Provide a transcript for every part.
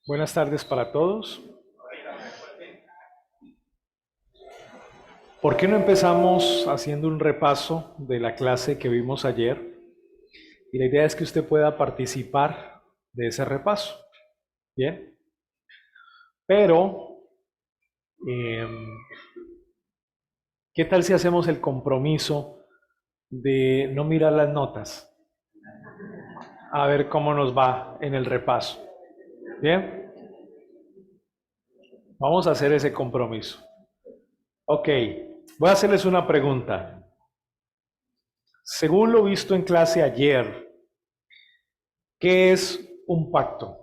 Buenas tardes para todos. ¿Por qué no empezamos haciendo un repaso de la clase que vimos ayer? Y la idea es que usted pueda participar de ese repaso. Bien. Pero, eh, ¿qué tal si hacemos el compromiso de no mirar las notas? A ver cómo nos va en el repaso. Bien. Vamos a hacer ese compromiso. Ok. Voy a hacerles una pregunta. Según lo visto en clase ayer, ¿qué es un pacto?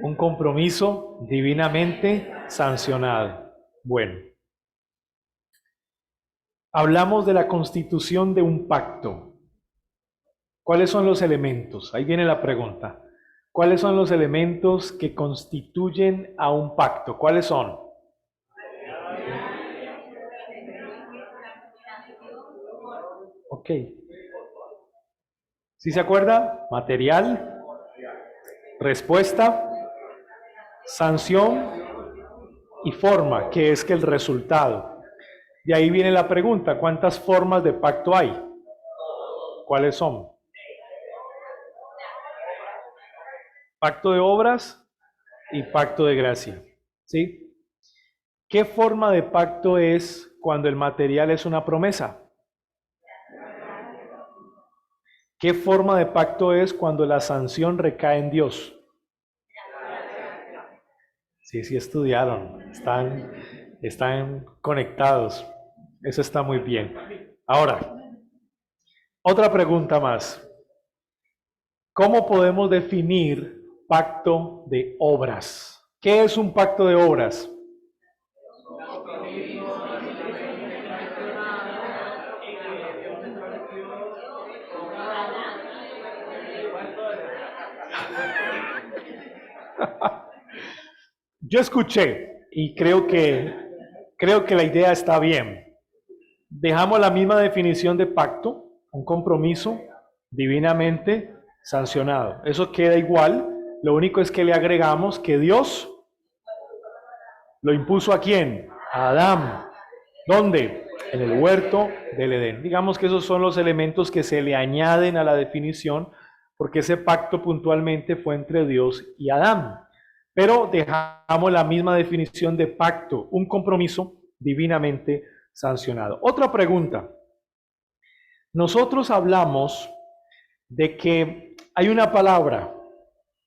Un compromiso divinamente sancionado. Bueno, hablamos de la constitución de un pacto. ¿Cuáles son los elementos? Ahí viene la pregunta. ¿Cuáles son los elementos que constituyen a un pacto? ¿Cuáles son? Ok. ¿Sí se acuerda? Material, respuesta, sanción y forma, que es que el resultado. De ahí viene la pregunta, ¿cuántas formas de pacto hay? ¿Cuáles son? Pacto de obras y pacto de gracia. ¿Sí? ¿Qué forma de pacto es cuando el material es una promesa? ¿Qué forma de pacto es cuando la sanción recae en Dios? Sí, sí estudiaron, están conectados. Eso está muy bien. Ahora, otra pregunta más. ¿Cómo podemos definir pacto de obras? ¿Qué es un pacto de obras? Yo escuché y creo que la idea está bien. Dejamos la misma definición de pacto, un compromiso divinamente sancionado. Eso queda igual. Lo único es que le agregamos que Dios lo impuso ¿a quién? A Adán. ¿Dónde? En el huerto del Edén. Digamos que esos son los elementos que se le añaden a la definición, porque ese pacto puntualmente fue entre Dios y Adán. Pero dejamos la misma definición de pacto, un compromiso divinamente sancionado. Otra pregunta. Nosotros hablamos de que hay una palabra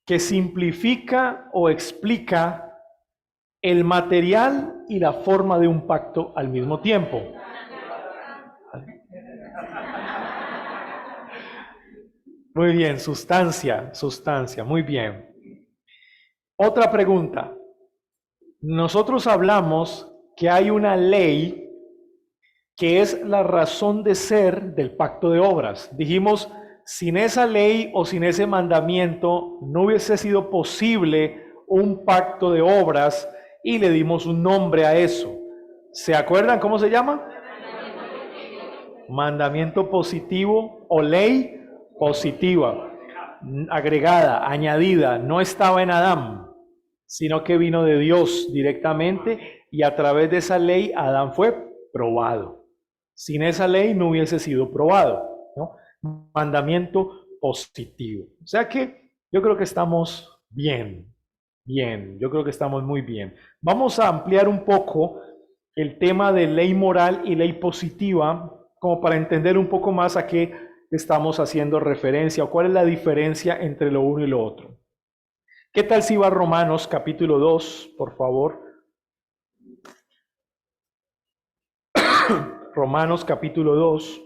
que simplifica o explica el material y la forma de un pacto al mismo tiempo. Muy bien, sustancia, muy bien. Otra pregunta. Nosotros hablamos que hay una ley que es la razón de ser del pacto de obras. Dijimos, sin esa ley o sin ese mandamiento no hubiese sido posible un pacto de obras y le dimos un nombre a eso. ¿Se acuerdan cómo se llama? Mandamiento positivo o ley positiva, agregada, añadida, no estaba en Adán, sino que vino de Dios directamente y a través de esa ley Adán fue probado. Sin esa ley no hubiese sido probado, ¿no? Mandamiento positivo. O sea que yo creo que estamos bien, yo creo que estamos muy bien. Vamos a ampliar un poco el tema de ley moral y ley positiva, como para entender un poco más a qué estamos haciendo referencia o cuál es la diferencia entre lo uno y lo otro. ¿Qué tal si va Romanos capítulo 2, por favor? Romanos capítulo 2.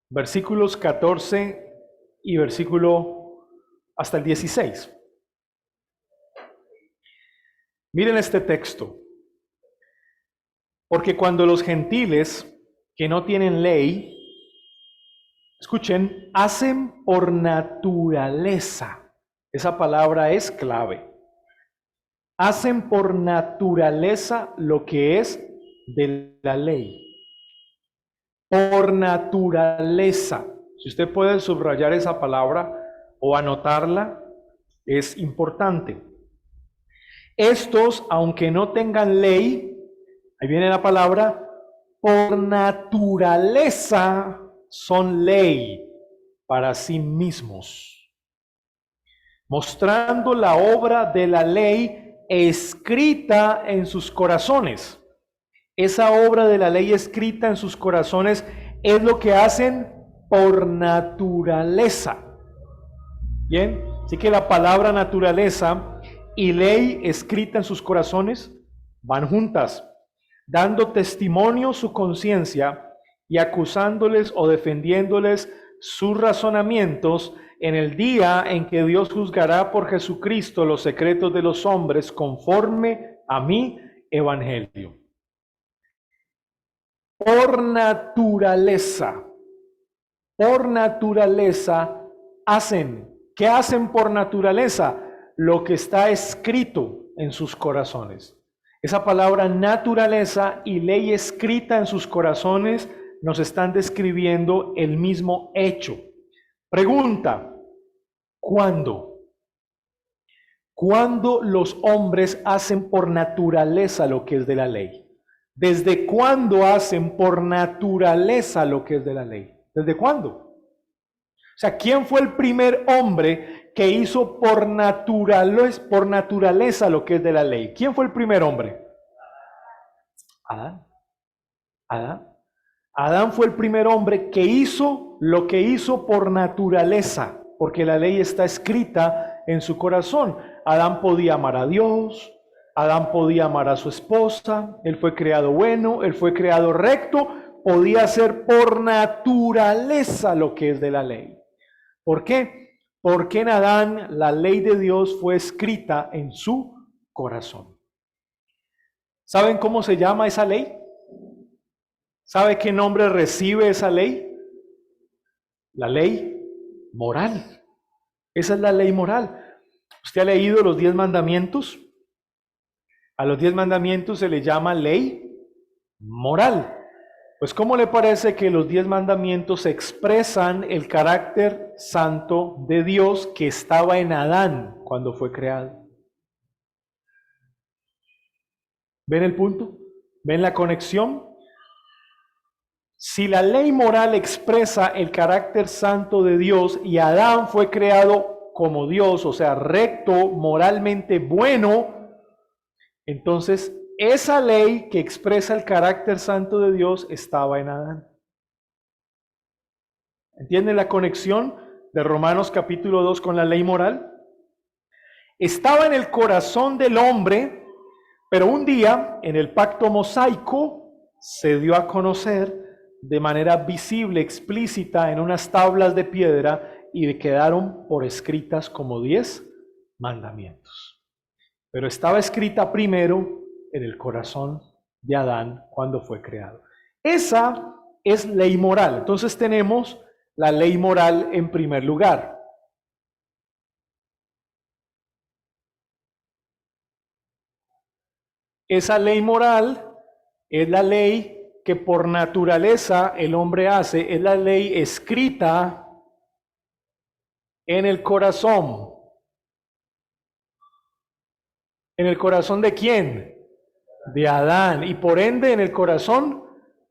Versículos 14 y versículo hasta el 16. Miren este texto. Porque cuando los gentiles que no tienen ley, escuchen, hacen por naturaleza. Esa palabra es clave. hacen por naturaleza lo que es de la ley. Por naturaleza. Si usted puede subrayar esa palabra o anotarla, es importante. Estos, aunque no tengan ley, ahí viene la palabra, por naturaleza son ley para sí mismos, mostrando la obra de la ley escrita en sus corazones. Esa obra de la ley escrita en sus corazones es lo que hacen por naturaleza. Bien, así que la palabra naturaleza y ley escrita en sus corazones van juntas, dando testimonio su conciencia y acusándoles o defendiéndoles sus razonamientos en el día en que Dios juzgará por Jesucristo los secretos de los hombres conforme a mi evangelio. Por naturaleza hacen. ¿Qué hacen por naturaleza? Lo que está escrito en sus corazones. Esa palabra naturaleza y ley escrita en sus corazones nos están describiendo el mismo hecho. Pregunta, ¿cuándo? ¿Cuándo los hombres hacen por naturaleza lo que es de la ley? ¿Desde cuándo hacen por naturaleza lo que es de la ley? ¿Desde cuándo? O sea, ¿quién fue el primer hombre que hizo por naturaleza lo que es de la ley? ¿Quién fue el primer hombre? Adán fue el primer hombre que hizo lo que hizo por naturaleza, porque la ley está escrita en su corazón. Adán podía amar a Dios, Adán podía amar a su esposa, él fue creado bueno, él fue creado recto, podía hacer por naturaleza lo que es de la ley. ¿Por qué? Porque en Adán la ley de Dios fue escrita en su corazón. ¿Saben cómo se llama esa ley? ¿Sabe qué nombre recibe esa ley? La ley moral. Esa es la ley moral. ¿Usted ha leído los 10 mandamientos? A los 10 mandamientos se le llama ley moral. Pues ¿cómo le parece que los 10 mandamientos expresan el carácter santo de Dios que estaba en Adán cuando fue creado? ¿Ven el punto? ¿Ven la conexión? Si la ley moral expresa el carácter santo de Dios y Adán fue creado como Dios, o sea, recto, moralmente bueno, entonces esa ley que expresa el carácter santo de Dios estaba en Adán. ¿Entienden la conexión de Romanos capítulo 2 con la ley moral? Estaba en el corazón del hombre, pero un día en el pacto mosaico se dio a conocer de manera visible, explícita, en unas tablas de piedra y quedaron por escritas como 10 mandamientos. Pero estaba escrita primero en el corazón de Adán cuando fue creado. Esa es ley moral. Entonces tenemos la ley moral en primer lugar. Esa ley moral es la ley que por naturaleza el hombre hace, es la ley escrita en el corazón. ¿En el corazón de quién? De Adán, y por ende en el corazón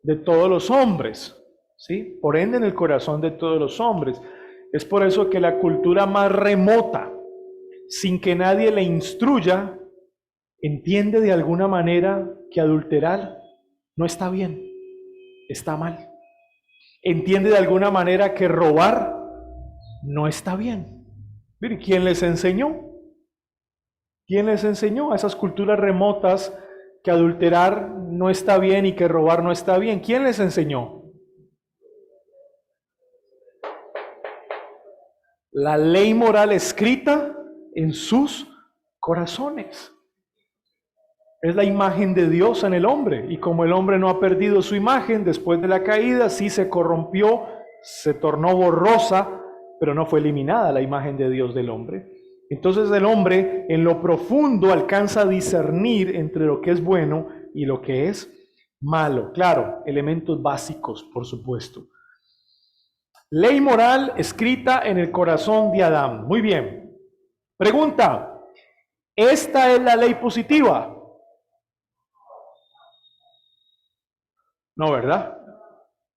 de todos los hombres, ¿sí? Por ende en el corazón de todos los hombres. Es por eso que la cultura más remota, sin que nadie le instruya, entiende de alguna manera que adulterar no está bien, está mal. Entiende de alguna manera que robar no está bien. Miren, ¿quién les enseñó? ¿Quién les enseñó a esas culturas remotas que adulterar no está bien y que robar no está bien? ¿Quién les enseñó? La ley moral escrita en sus corazones. Es la imagen de Dios en el hombre, y como el hombre no ha perdido su imagen después de la caída, sí se corrompió, se tornó borrosa, pero no fue eliminada la imagen de Dios del hombre. Entonces el hombre en lo profundo alcanza a discernir entre lo que es bueno y lo que es malo. Claro, elementos básicos, por supuesto. Ley moral escrita en el corazón de Adán. Muy bien. Pregunta, ¿esta es la ley positiva? No, ¿verdad?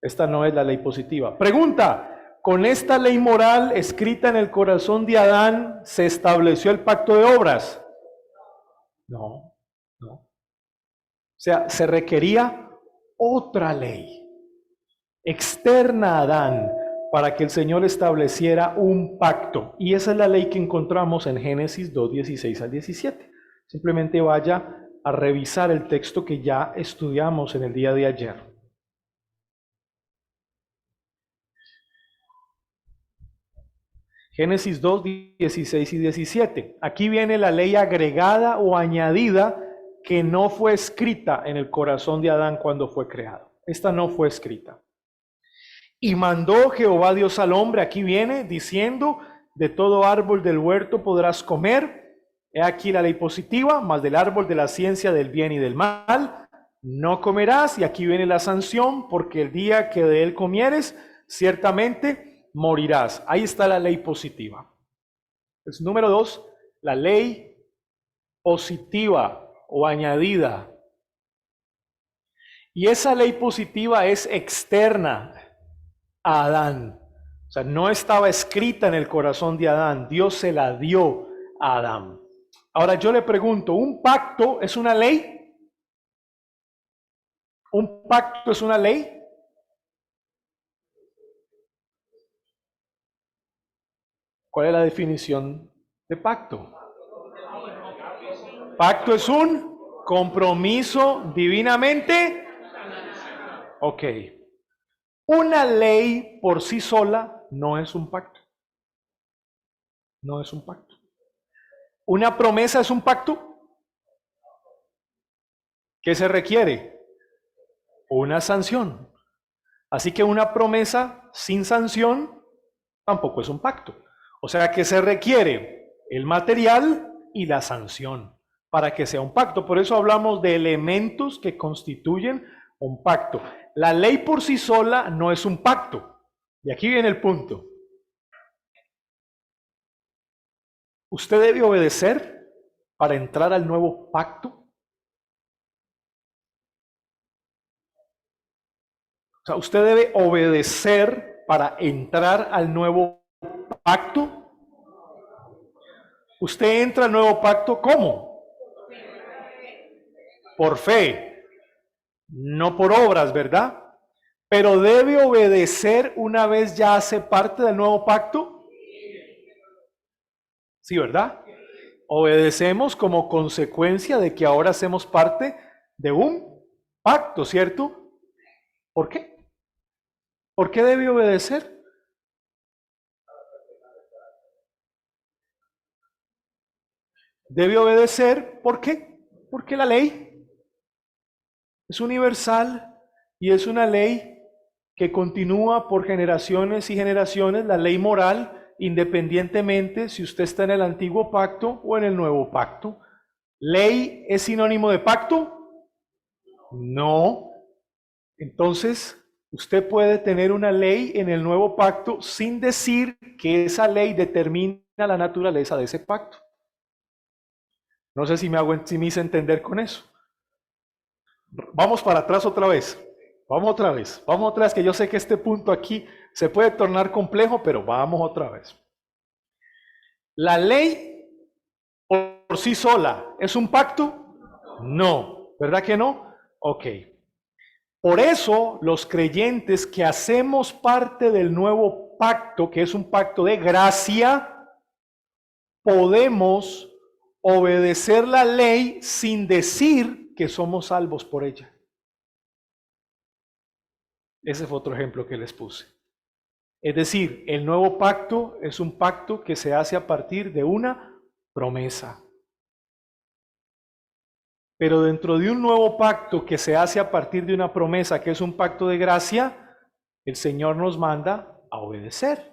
Esta no es la ley positiva. Pregunta, ¿con esta ley moral escrita en el corazón de Adán se estableció el pacto de obras? No, no. O sea, se requería otra ley externa a Adán para que el Señor estableciera un pacto. Y esa es la ley que encontramos en Génesis 2, 16 al 17. Simplemente vaya a revisar el texto que ya estudiamos en el día de ayer. Génesis 2, 16 y 17. Aquí viene la ley agregada o añadida que no fue escrita en el corazón de Adán cuando fue creado. Esta no fue escrita. Y mandó Jehová Dios al hombre, aquí viene, diciendo, de todo árbol del huerto podrás comer. He aquí la ley positiva, mas del árbol de la ciencia del bien y del mal no comerás. Y aquí viene la sanción, porque el día que de él comieres, ciertamente morirás. Ahí está la ley positiva. Entonces, número 2, la ley positiva o añadida. Y esa ley positiva es externa a Adán. O sea, no estaba escrita en el corazón de Adán. Dios se la dio a Adán. Ahora yo le pregunto, ¿un pacto es una ley? ¿Un pacto es una ley? ¿Cuál es la definición de pacto? Pacto es un compromiso divinamente. Ok. Una ley por sí sola no es un pacto. No es un pacto. ¿Una promesa es un pacto? ¿Qué se requiere? Una sanción. Así que una promesa sin sanción tampoco es un pacto. O sea que se requiere el material y la sanción para que sea un pacto. Por eso hablamos de elementos que constituyen un pacto. La ley por sí sola no es un pacto. Y aquí viene el punto. ¿Usted debe obedecer para entrar al nuevo pacto? O sea, ¿usted debe obedecer para entrar al nuevo pacto? ¿Usted entra al nuevo pacto cómo? Por fe, no por obras, ¿verdad? Pero debe obedecer una vez ya hace parte del nuevo pacto. Sí, ¿verdad? Obedecemos como consecuencia de que ahora hacemos parte de un pacto, ¿cierto? ¿Por qué? ¿Por qué debe obedecer? Debe obedecer, ¿por qué? Porque la ley es universal y es una ley que continúa por generaciones y generaciones, la ley moral, independientemente si usted está en el antiguo pacto o en el nuevo pacto. ¿Ley es sinónimo de pacto? No. Entonces, usted puede tener una ley en el nuevo pacto sin decir que esa ley determina la naturaleza de ese pacto. No sé si me hice entender con eso. Vamos para atrás otra vez. Vamos otra vez, que yo sé que este punto aquí se puede tornar complejo, pero vamos otra vez. ¿La ley por sí sola es un pacto? No, ¿verdad que no? Ok. Por eso los creyentes que hacemos parte del nuevo pacto, que es un pacto de gracia, podemos obedecer la ley sin decir que somos salvos por ella. Ese fue otro ejemplo que les puse. Es decir, el nuevo pacto es un pacto que se hace a partir de una promesa. Pero dentro de un nuevo pacto que se hace a partir de una promesa, que es un pacto de gracia, el Señor nos manda a obedecer.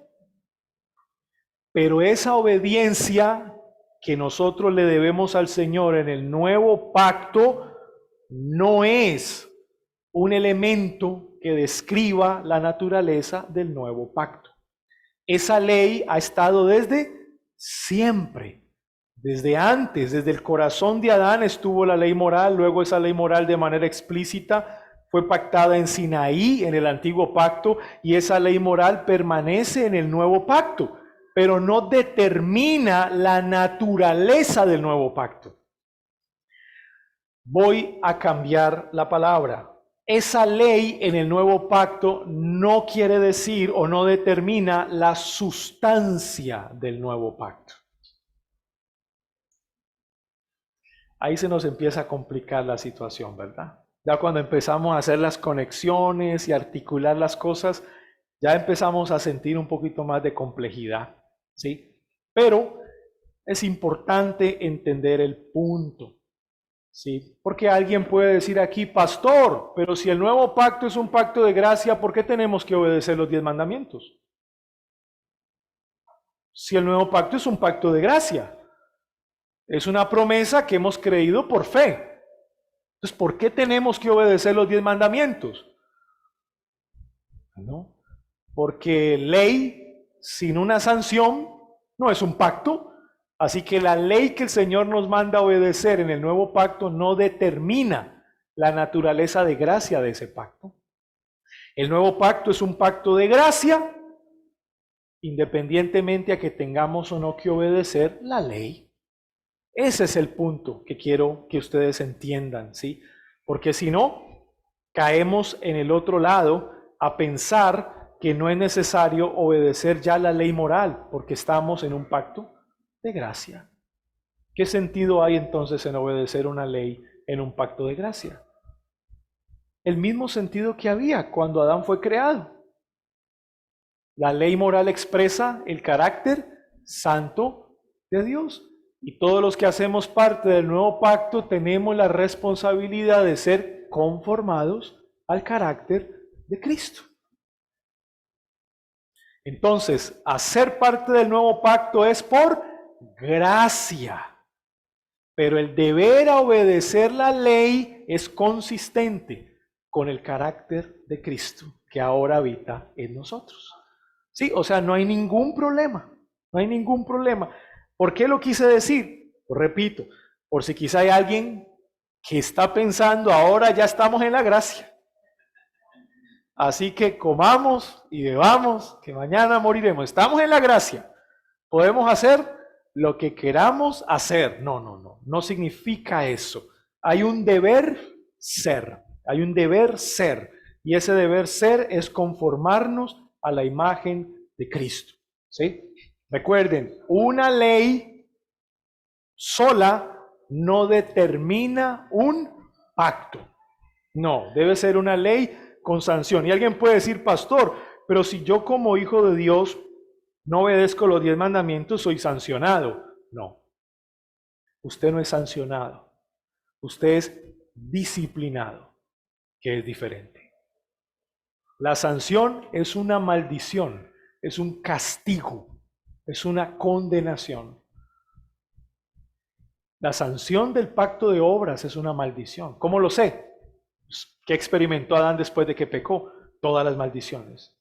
Pero esa obediencia que nosotros le debemos al Señor en el nuevo pacto no es un elemento que describa la naturaleza del nuevo pacto. Esa ley ha estado desde siempre, desde antes, desde el corazón de Adán estuvo la ley moral, luego esa ley moral de manera explícita fue pactada en Sinaí, en el antiguo pacto, y esa ley moral permanece en el nuevo pacto, pero no determina la naturaleza del nuevo pacto. Voy a cambiar la palabra. Esa ley en el nuevo pacto no quiere decir o no determina la sustancia del nuevo pacto. Ahí se nos empieza a complicar la situación, ¿verdad? Ya cuando empezamos a hacer las conexiones y articular las cosas, ya empezamos a sentir un poquito más de complejidad, ¿sí? Pero es importante entender el punto. Sí, porque alguien puede decir aquí, pastor, pero si el nuevo pacto es un pacto de gracia, ¿por qué tenemos que obedecer los 10 mandamientos? Si el nuevo pacto es un pacto de gracia, es una promesa que hemos creído por fe. Entonces, ¿por qué tenemos que obedecer los 10 mandamientos? ¿No? Porque ley sin una sanción no es un pacto. Así que la ley que el Señor nos manda a obedecer en el nuevo pacto no determina la naturaleza de gracia de ese pacto. El nuevo pacto es un pacto de gracia, independientemente a que tengamos o no que obedecer la ley. Ese es el punto que quiero que ustedes entiendan, ¿sí? Porque si no, caemos en el otro lado a pensar que no es necesario obedecer ya la ley moral, porque estamos en un pacto de gracia. ¿Qué sentido hay entonces en obedecer una ley en un pacto de gracia? El mismo sentido que había cuando Adán fue creado. La ley moral expresa el carácter santo de Dios. Y todos los que hacemos parte del nuevo pacto tenemos la responsabilidad de ser conformados al carácter de Cristo. Entonces, hacer parte del nuevo pacto es por gracia, pero el deber a obedecer la ley es consistente con el carácter de Cristo que ahora habita en nosotros. Sí, o sea, no hay ningún problema, no hay ningún problema. ¿Por qué lo quise decir? Pues repito, por si quizá hay alguien que está pensando ahora ya estamos en la gracia. Así que comamos y bebamos, que mañana moriremos. Estamos en la gracia. Podemos hacer lo que queramos hacer. No significa eso. Hay un deber ser, y ese deber ser es conformarnos a la imagen de Cristo. ¿Sí? Recuerden, una ley sola no determina un pacto. No, debe ser una ley con sanción. Y alguien puede decir, pastor, pero si yo como hijo de Dios no obedezco los 10 mandamientos, soy sancionado. No, usted no es sancionado, usted es disciplinado, que es diferente. La sanción es una maldición, es un castigo, es una condenación. La sanción del pacto de obras es una maldición. ¿Cómo lo sé? ¿Qué experimentó Adán después de que pecó? Todas las maldiciones.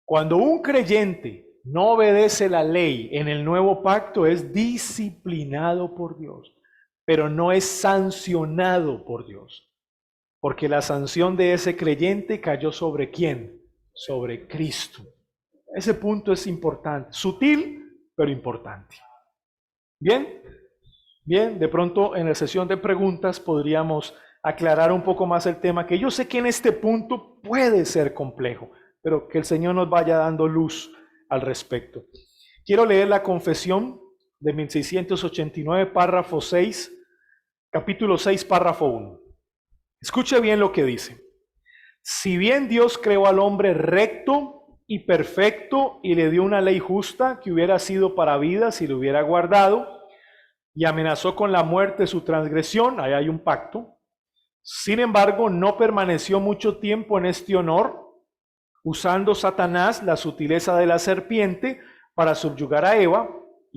Cuando un creyente no obedece la ley en el nuevo pacto, es disciplinado por Dios, pero no es sancionado por Dios. Porque la sanción de ese creyente cayó sobre ¿quién? Sobre Cristo. Ese punto es importante, sutil, pero importante. ¿Bien? Bien, de pronto en la sesión de preguntas podríamos aclarar un poco más el tema, que yo sé que en este punto puede ser complejo, pero que el Señor nos vaya dando luz al respecto. Quiero leer la confesión de 1689, párrafo 6, capítulo 6, párrafo 1. Escuche bien lo que dice. Si bien Dios creó al hombre recto y perfecto y le dio una ley justa que hubiera sido para vida si lo hubiera guardado, y amenazó con la muerte su transgresión, ahí hay un pacto. Sin embargo, no permaneció mucho tiempo en este honor, usando Satanás la sutileza de la serpiente para subyugar a Eva,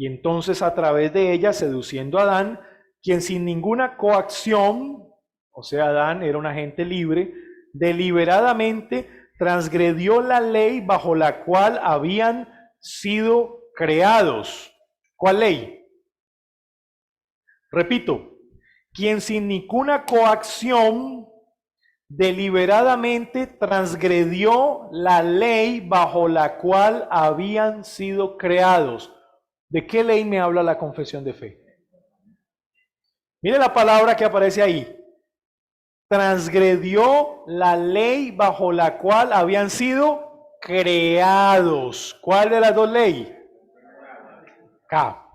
y entonces a través de ella seduciendo a Adán, quien sin ninguna coacción, o sea, Adán era un agente libre, deliberadamente transgredió la ley bajo la cual habían sido creados. ¿Cuál ley? Repito, quien sin ninguna coacción deliberadamente transgredió la ley bajo la cual habían sido creados. ¿De qué ley me habla la confesión de fe? Mire la palabra que aparece ahí. Transgredió la ley bajo la cual habían sido creados. ¿Cuál de las dos leyes? K.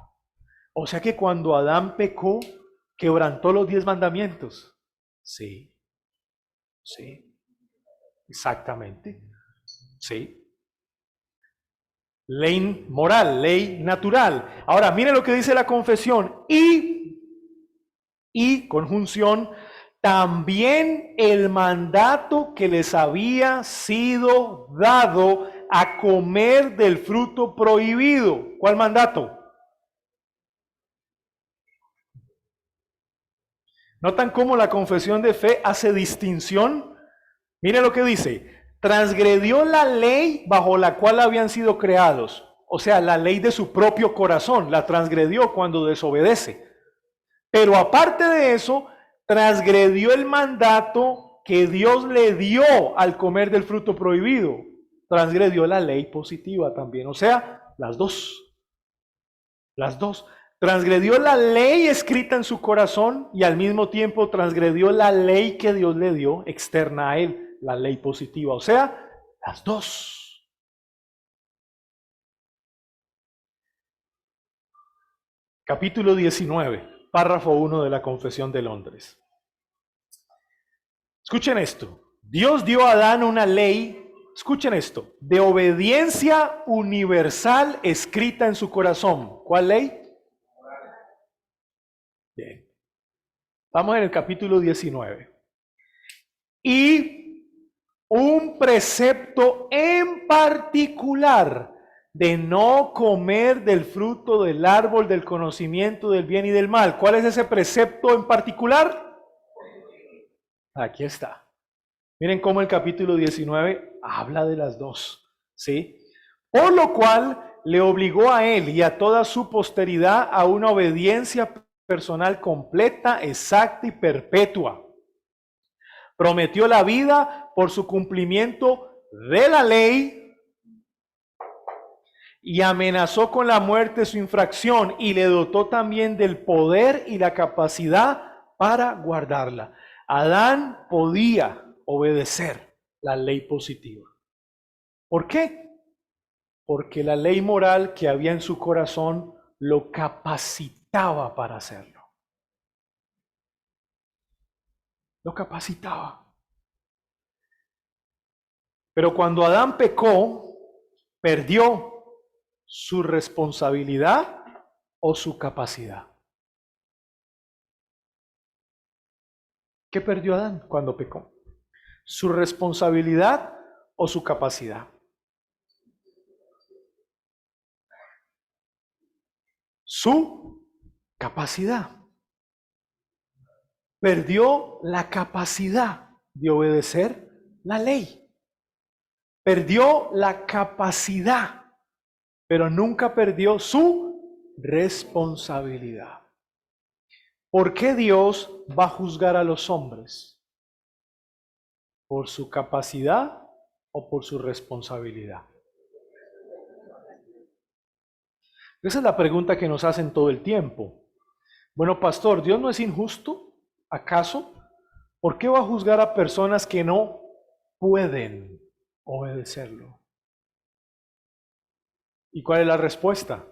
O sea que cuando Adán pecó, quebrantó los 10 mandamientos. Sí, sí, exactamente. Sí. Ley moral, ley natural. Ahora, mire lo que dice la confesión. Y conjunción, también el mandato que les había sido dado a comer del fruto prohibido. ¿Cuál mandato? ¿Notan cómo la confesión de fe hace distinción? Mire lo que dice. Transgredió la ley bajo la cual habían sido creados. O sea, la ley de su propio corazón. La transgredió cuando desobedece. Pero aparte de eso, transgredió el mandato que Dios le dio al comer del fruto prohibido. Transgredió la ley positiva también. O sea, las dos. Las dos. Transgredió la ley escrita en su corazón y al mismo tiempo transgredió la ley que Dios le dio externa a él, la ley positiva. O sea, las dos. Capítulo 19, párrafo 1 de la Confesión de Londres. Escuchen esto. Dios dio a Adán una ley, escuchen esto, de obediencia universal escrita en su corazón. ¿Cuál ley? Bien. Vamos en el capítulo 19. Y un precepto en particular de no comer del fruto del árbol del conocimiento del bien y del mal. ¿Cuál es ese precepto en particular? Aquí está. Miren cómo el capítulo 19 habla de las dos, ¿sí? Por lo cual le obligó a él y a toda su posteridad a una obediencia personal completa, exacta y perpetua. Prometió la vida por su cumplimiento de la ley y amenazó con la muerte su infracción y le dotó también del poder y la capacidad para guardarla. Adán podía obedecer la ley positiva. ¿Por qué? Porque la ley moral que había en su corazón lo capacitaba para hacerlo. Lo capacitaba. Pero cuando Adán pecó, perdió su responsabilidad o su capacidad. ¿Qué perdió Adán cuando pecó? ¿Su responsabilidad o su capacidad? Su capacidad. Perdió la capacidad de obedecer la ley. Perdió la capacidad, pero nunca perdió su responsabilidad. ¿Por qué Dios va a juzgar a los hombres? ¿Por su capacidad o por su responsabilidad? Esa es la pregunta que nos hacen todo el tiempo. Bueno, pastor, ¿Dios no es injusto? ¿Acaso? ¿Por qué va a juzgar a personas que no pueden obedecerlo? ¿Y cuál es la respuesta?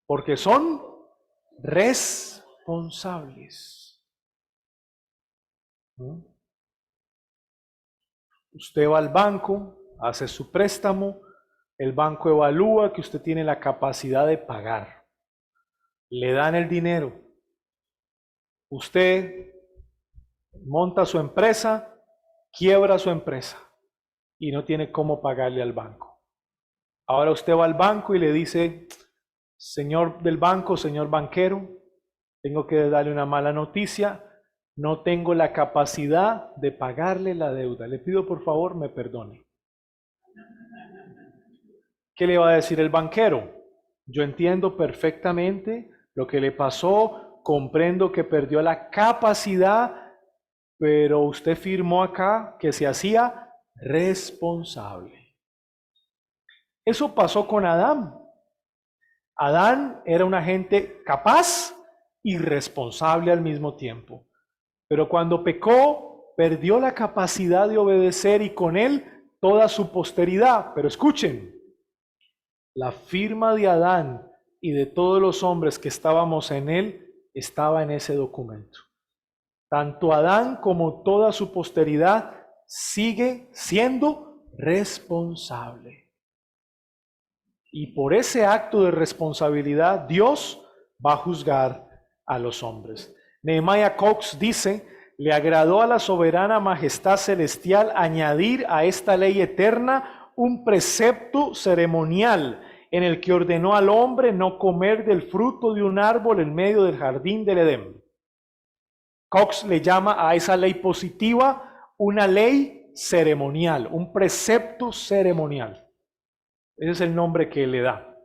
Porque son responsables. ¿No? Usted va al banco, hace su préstamo, el banco evalúa que usted tiene la capacidad de pagar. Le dan el dinero. Usted monta su empresa, quiebra su empresa y no tiene cómo pagarle al banco. Ahora usted va al banco y le dice, Señor del banco, señor banquero, tengo que darle una mala noticia. No tengo la capacidad de pagarle la deuda. Le pido por favor me perdone. ¿Qué le va a decir el banquero? Yo entiendo perfectamente lo que le pasó, comprendo que perdió la capacidad, pero usted firmó acá que se hacía responsable. Eso pasó con Adán. Adán era una gente capaz y responsable al mismo tiempo. Pero cuando pecó, perdió la capacidad de obedecer y con él toda su posteridad. Pero escuchen, la firma de Adán y de todos los hombres que estábamos en él estaba en ese documento. Tanto Adán como toda su posteridad sigue siendo responsable. Y por ese acto de responsabilidad, Dios va a juzgar a los hombres. Nehemiah Cox dice, le agradó a la soberana majestad celestial añadir a esta ley eterna un precepto ceremonial en el que ordenó al hombre no comer del fruto de un árbol en medio del jardín del Edén. Cox le llama a esa ley positiva una ley ceremonial, un precepto ceremonial. Ese es el nombre que le da.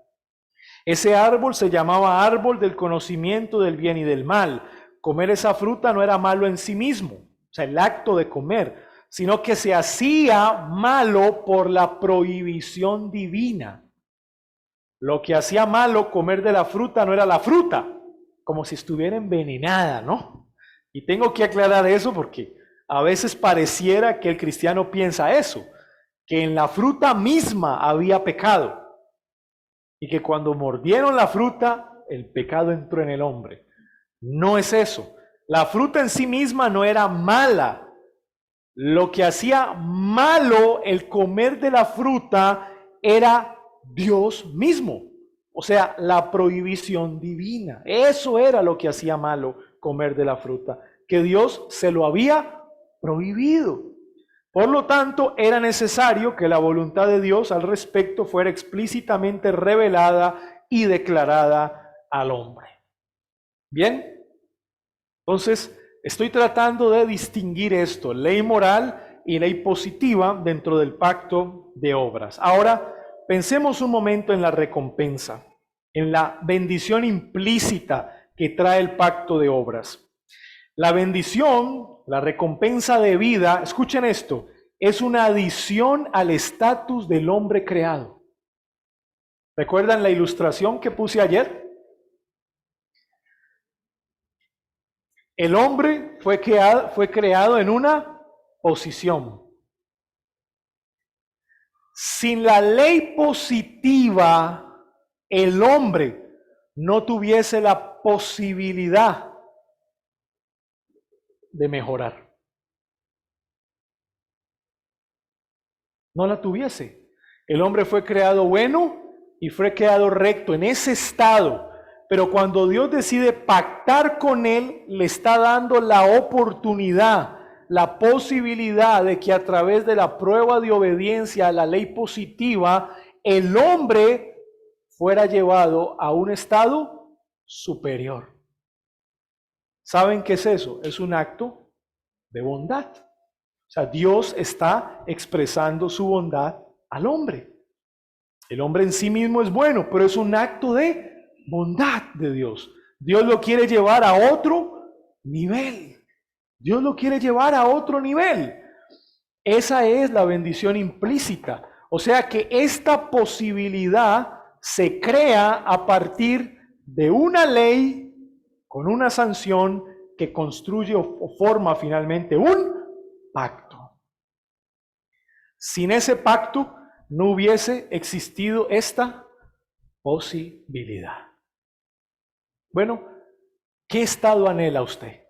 Ese árbol se llamaba árbol del conocimiento del bien y del mal. Comer esa fruta no era malo en sí mismo, o sea, el acto de comer, sino que se hacía malo por la prohibición divina. Lo que hacía malo comer de la fruta no era la fruta, como si estuviera envenenada, ¿no? Y tengo que aclarar eso porque a veces pareciera que el cristiano piensa eso, que en la fruta misma había pecado y que cuando mordieron la fruta, el pecado entró en el hombre. No es eso. La fruta en sí misma no era mala. Lo que hacía malo el comer de la fruta era Dios mismo. O sea, la prohibición divina. Eso era lo que hacía malo comer de la fruta, que Dios se lo había prohibido. Por lo tanto, era necesario que la voluntad de Dios al respecto fuera explícitamente revelada y declarada al hombre. Bien, entonces estoy tratando de distinguir esto, ley moral y ley positiva dentro del pacto de obras. Ahora, pensemos un momento en la recompensa, en la bendición implícita que trae el pacto de obras. La bendición, la recompensa de vida, escuchen esto, es una adición al estatus del hombre creado. ¿Recuerdan la ilustración que puse ayer? El hombre fue creado en una posición. Sin la ley positiva, el hombre no tuviese la posibilidad de mejorar. No la tuviese. El hombre fue creado bueno y fue creado recto en ese estado. Pero cuando Dios decide pactar con él, le está dando la oportunidad, la posibilidad de que a través de la prueba de obediencia a la ley positiva, el hombre fuera llevado a un estado superior. ¿Saben qué es eso? Es un acto de bondad. O sea, Dios está expresando su bondad al hombre. El hombre en sí mismo es bueno, pero es un acto de bondad de Dios. Dios lo quiere llevar a otro nivel. Dios lo quiere llevar a otro nivel. Esa es la bendición implícita. O sea que esta posibilidad se crea a partir de una ley con una sanción que construye o forma finalmente un pacto. Sin ese pacto no hubiese existido esta posibilidad. Bueno, ¿qué estado anhela usted?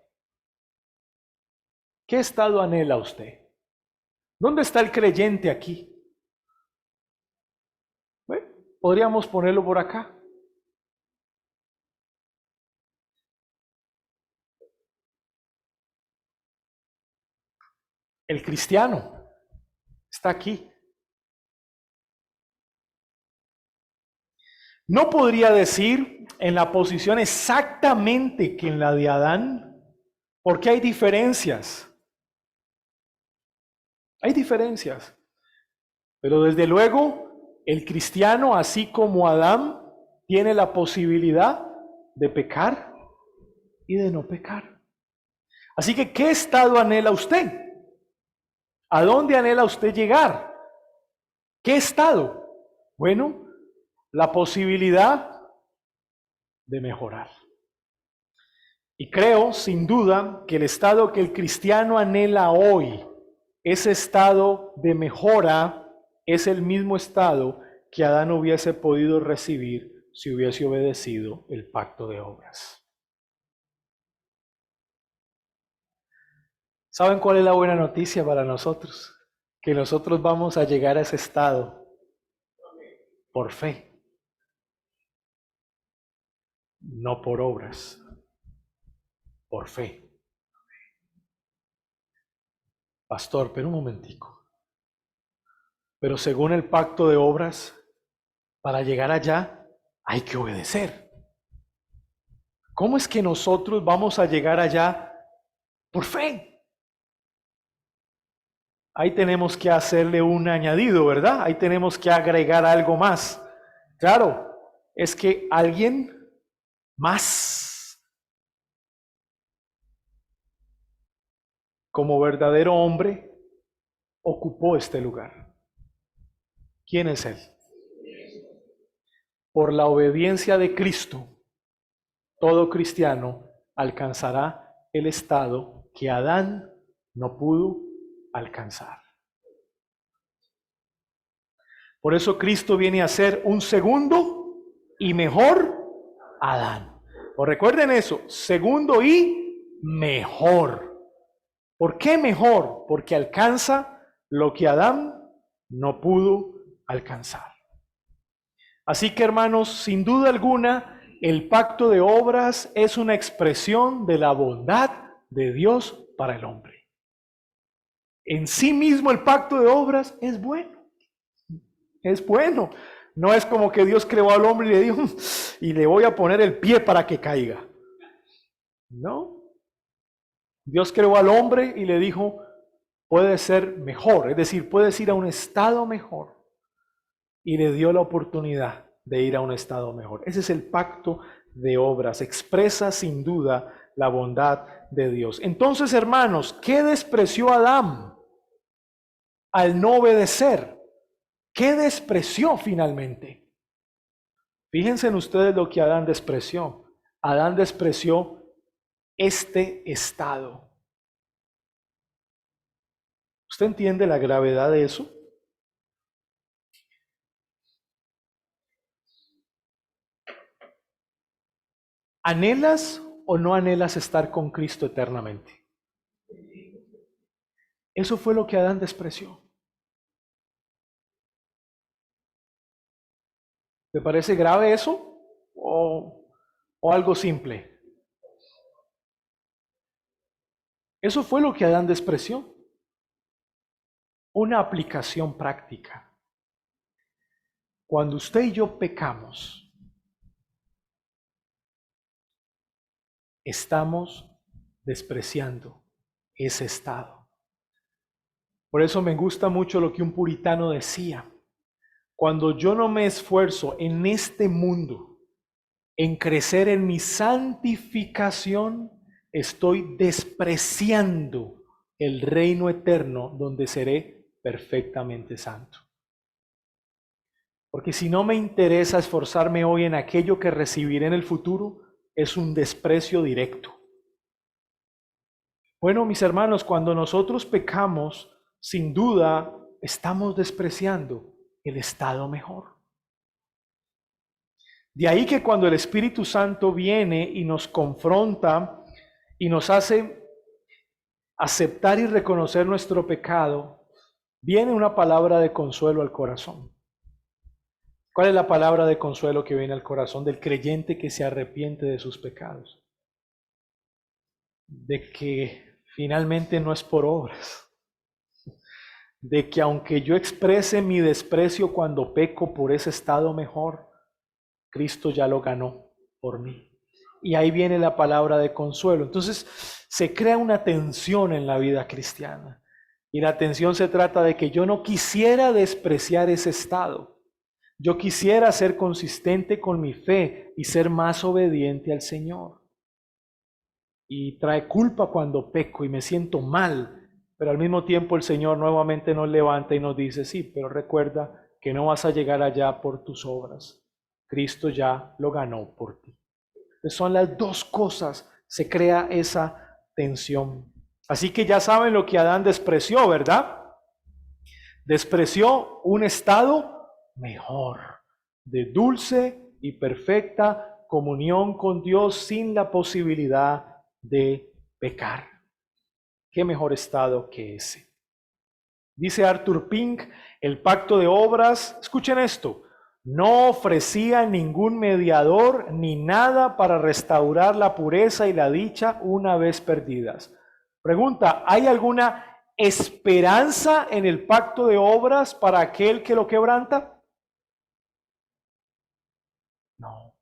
¿Qué estado anhela usted? ¿Dónde está el creyente aquí? Bueno, podríamos ponerlo por acá. El cristiano está aquí. No podría decir en la posición exactamente que en la de Adán, porque hay diferencias. Hay diferencias. Pero desde luego, el cristiano, así como Adán, tiene la posibilidad de pecar y de no pecar. Así que, ¿qué estado anhela usted? ¿A dónde anhela usted llegar? ¿Qué estado? Bueno, la posibilidad de mejorar. Y creo, sin duda, que el estado que el cristiano anhela hoy, ese estado de mejora, es el mismo estado que Adán hubiese podido recibir si hubiese obedecido el pacto de obras. ¿Saben cuál es la buena noticia para nosotros? Que nosotros vamos a llegar a ese estado por fe, no por obras, por fe. Pastor, pero un momentico. Pero según el pacto de obras, para llegar allá hay que obedecer. ¿Cómo es que nosotros vamos a llegar allá por fe? Ahí tenemos que hacerle un añadido, ¿verdad? Ahí tenemos que agregar algo más. Claro, es que alguien más, como verdadero hombre, ocupó este lugar. ¿Quién es él? Por la obediencia de Cristo, todo cristiano alcanzará el estado que Adán no pudo alcanzar. Por eso Cristo viene a ser un segundo y mejor Adán. O recuerden eso, segundo y mejor. ¿Por qué mejor? Porque alcanza lo que Adán no pudo alcanzar. Así que, hermanos, sin duda alguna, el pacto de obras es una expresión de la bondad de Dios para el hombre. En sí mismo el pacto de obras es bueno. Es bueno. No es como que Dios creó al hombre y le dijo, y le voy a poner el pie para que caiga. No. Dios creó al hombre y le dijo, puedes ser mejor, es decir, puedes ir a un estado mejor. Y le dio la oportunidad de ir a un estado mejor. Ese es el pacto de obras. Expresa sin duda la bondad de Dios. Entonces, hermanos, ¿qué despreció Adán al no obedecer? ¿Qué despreció finalmente? Fíjense en ustedes lo que Adán despreció. Adán despreció este estado. ¿Usted entiende la gravedad de eso? ¿Anhelas o no anhelas estar con Cristo eternamente? Eso fue lo que Adán despreció. ¿Te parece grave eso? ¿O algo simple? Eso fue lo que Adán despreció. Una aplicación práctica. Cuando usted y yo pecamos, estamos despreciando ese estado. Por eso me gusta mucho lo que un puritano decía. Cuando yo no me esfuerzo en este mundo, en crecer en mi santificación, estoy despreciando el reino eterno donde seré perfectamente santo. Porque si no me interesa esforzarme hoy en aquello que recibiré en el futuro, es un desprecio directo. Bueno, mis hermanos, cuando nosotros pecamos, sin duda estamos despreciando el estado mejor. De ahí que cuando el Espíritu Santo viene y nos confronta y nos hace aceptar y reconocer nuestro pecado, viene una palabra de consuelo al corazón. ¿Cuál es la palabra de consuelo que viene al corazón del creyente que se arrepiente de sus pecados? De que finalmente no es por obras. De que aunque yo exprese mi desprecio cuando peco por ese estado mejor, Cristo ya lo ganó por mí. Y ahí viene la palabra de consuelo. Entonces se crea una tensión en la vida cristiana. Y la tensión se trata de que yo no quisiera despreciar ese estado. Yo quisiera ser consistente con mi fe y ser más obediente al Señor. Y trae culpa cuando peco y me siento mal, pero al mismo tiempo el Señor nuevamente nos levanta y nos dice, sí, pero recuerda que no vas a llegar allá por tus obras. Cristo ya lo ganó por ti. Entonces son las dos cosas, se crea esa tensión. Así que ya saben lo que Adán despreció, ¿verdad? Despreció un estado mejor, de dulce y perfecta comunión con Dios sin la posibilidad de pecar. ¿Qué mejor estado que ese? Dice Arthur Pink, el pacto de obras, escuchen esto, no ofrecía ningún mediador ni nada para restaurar la pureza y la dicha una vez perdidas. Pregunta, ¿hay alguna esperanza en el pacto de obras para aquel que lo quebranta? No.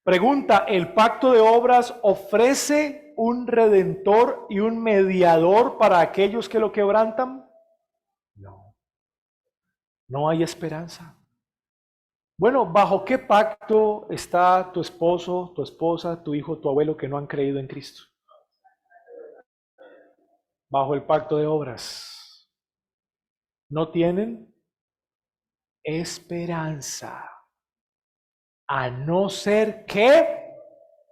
Pregunta, ¿el pacto de obras ofrece un redentor y un mediador para aquellos que lo quebrantan? No. No hay esperanza. Bueno, ¿bajo qué pacto está tu esposo, tu esposa, tu hijo, tu abuelo que no han creído en Cristo? Bajo el pacto de obras. No tienen esperanza. A no ser que,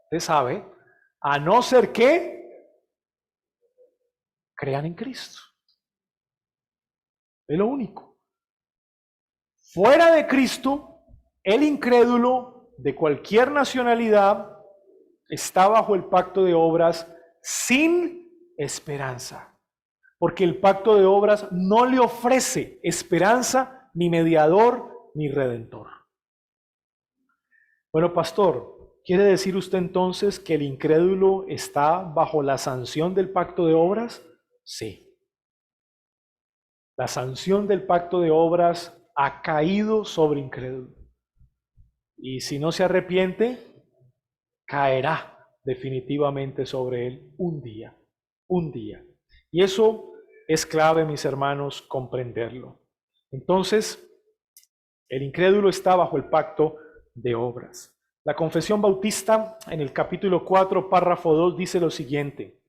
usted sabe, a no ser que crean en Cristo. Es lo único. Fuera de Cristo, el incrédulo de cualquier nacionalidad está bajo el pacto de obras sin esperanza, porque el pacto de obras no le ofrece esperanza, ni mediador, ni redentor. Bueno, pastor, ¿quiere decir usted entonces que el incrédulo está bajo la sanción del pacto de obras? Sí. La sanción del pacto de obras ha caído sobre incrédulo. Y si no se arrepiente, caerá definitivamente sobre él un día, un día. Y eso es clave, mis hermanos, comprenderlo. Entonces, el incrédulo está bajo el pacto de obras. La Confesión Bautista, en el capítulo 4, párrafo 2, dice lo siguiente.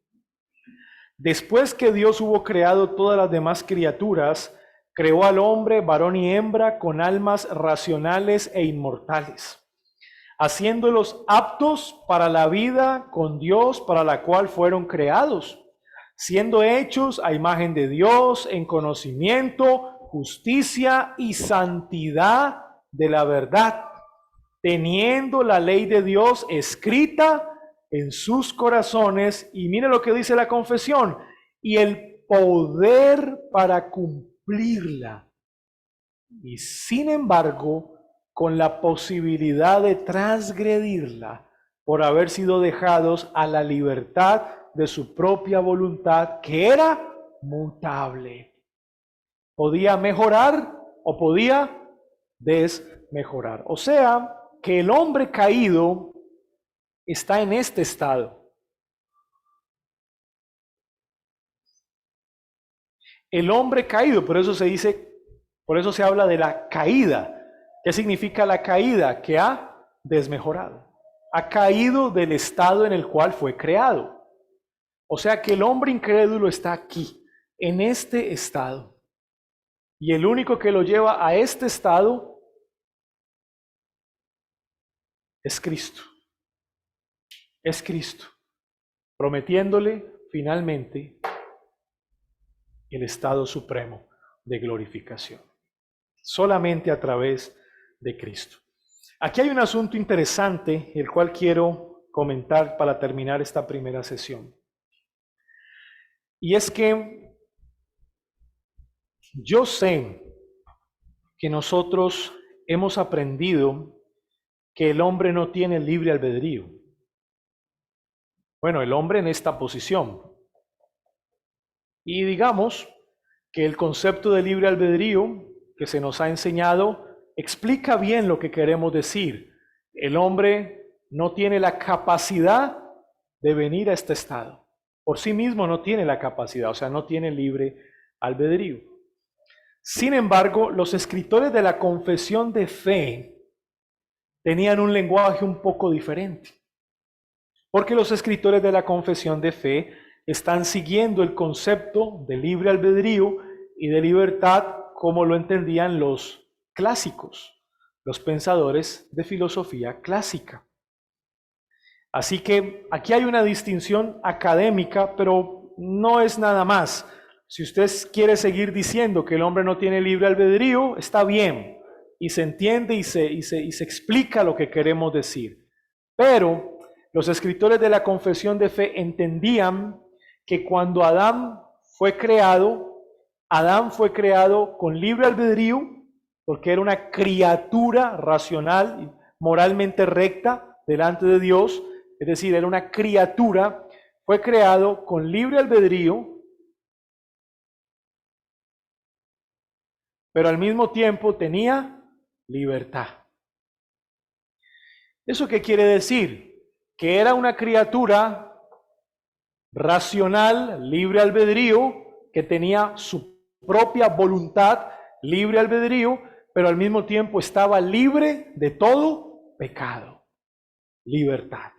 Después que Dios hubo creado todas las demás criaturas, creó al hombre, varón y hembra, con almas racionales e inmortales, haciéndolos aptos para la vida con Dios, para la cual fueron creados, siendo hechos a imagen de Dios en conocimiento, justicia y santidad de la verdad, teniendo la ley de Dios escrita en sus corazones, y mire lo que dice la confesión, y el poder para cumplirla. Y sin embargo, con la posibilidad de transgredirla por haber sido dejados a la libertad de su propia voluntad, que era mutable. Podía mejorar o podía desmejorar. O sea, que el hombre caído está en este estado. El hombre caído, por eso se dice, por eso se habla de la caída. ¿Qué significa la caída? Que ha desmejorado. Ha caído del estado en el cual fue creado. O sea que el hombre incrédulo está aquí, en este estado. Y el único que lo lleva a este estado es Cristo. Es Cristo, prometiéndole finalmente el estado supremo de glorificación. Solamente a través de Cristo. Aquí hay un asunto interesante, el cual quiero comentar para terminar esta primera sesión. Y es que yo sé que nosotros hemos aprendido que el hombre no tiene libre albedrío. Bueno, el hombre en esta posición. Y digamos que el concepto de libre albedrío que se nos ha enseñado explica bien lo que queremos decir. El hombre no tiene la capacidad de venir a este estado. Por sí mismo no tiene la capacidad, o sea, no tiene libre albedrío. Sin embargo, los escritores de la confesión de fe tenían un lenguaje un poco diferente, porque los escritores de la confesión de fe están siguiendo el concepto de libre albedrío y de libertad como lo entendían los clásicos, los pensadores de filosofía clásica. Así que aquí hay una distinción académica, pero no es nada más. Si usted quiere seguir diciendo que el hombre no tiene libre albedrío, está bien, y se entiende y se explica lo que queremos decir. Pero los escritores de la confesión de fe entendían que cuando Adán fue creado con libre albedrío, porque era una criatura racional y moralmente recta delante de Dios, es decir, era una criatura, fue creado con libre albedrío, pero al mismo tiempo tenía libertad. ¿Eso qué quiere decir? Que era una criatura racional, libre albedrío, que tenía su propia voluntad, libre albedrío, pero al mismo tiempo estaba libre de todo pecado, libertad.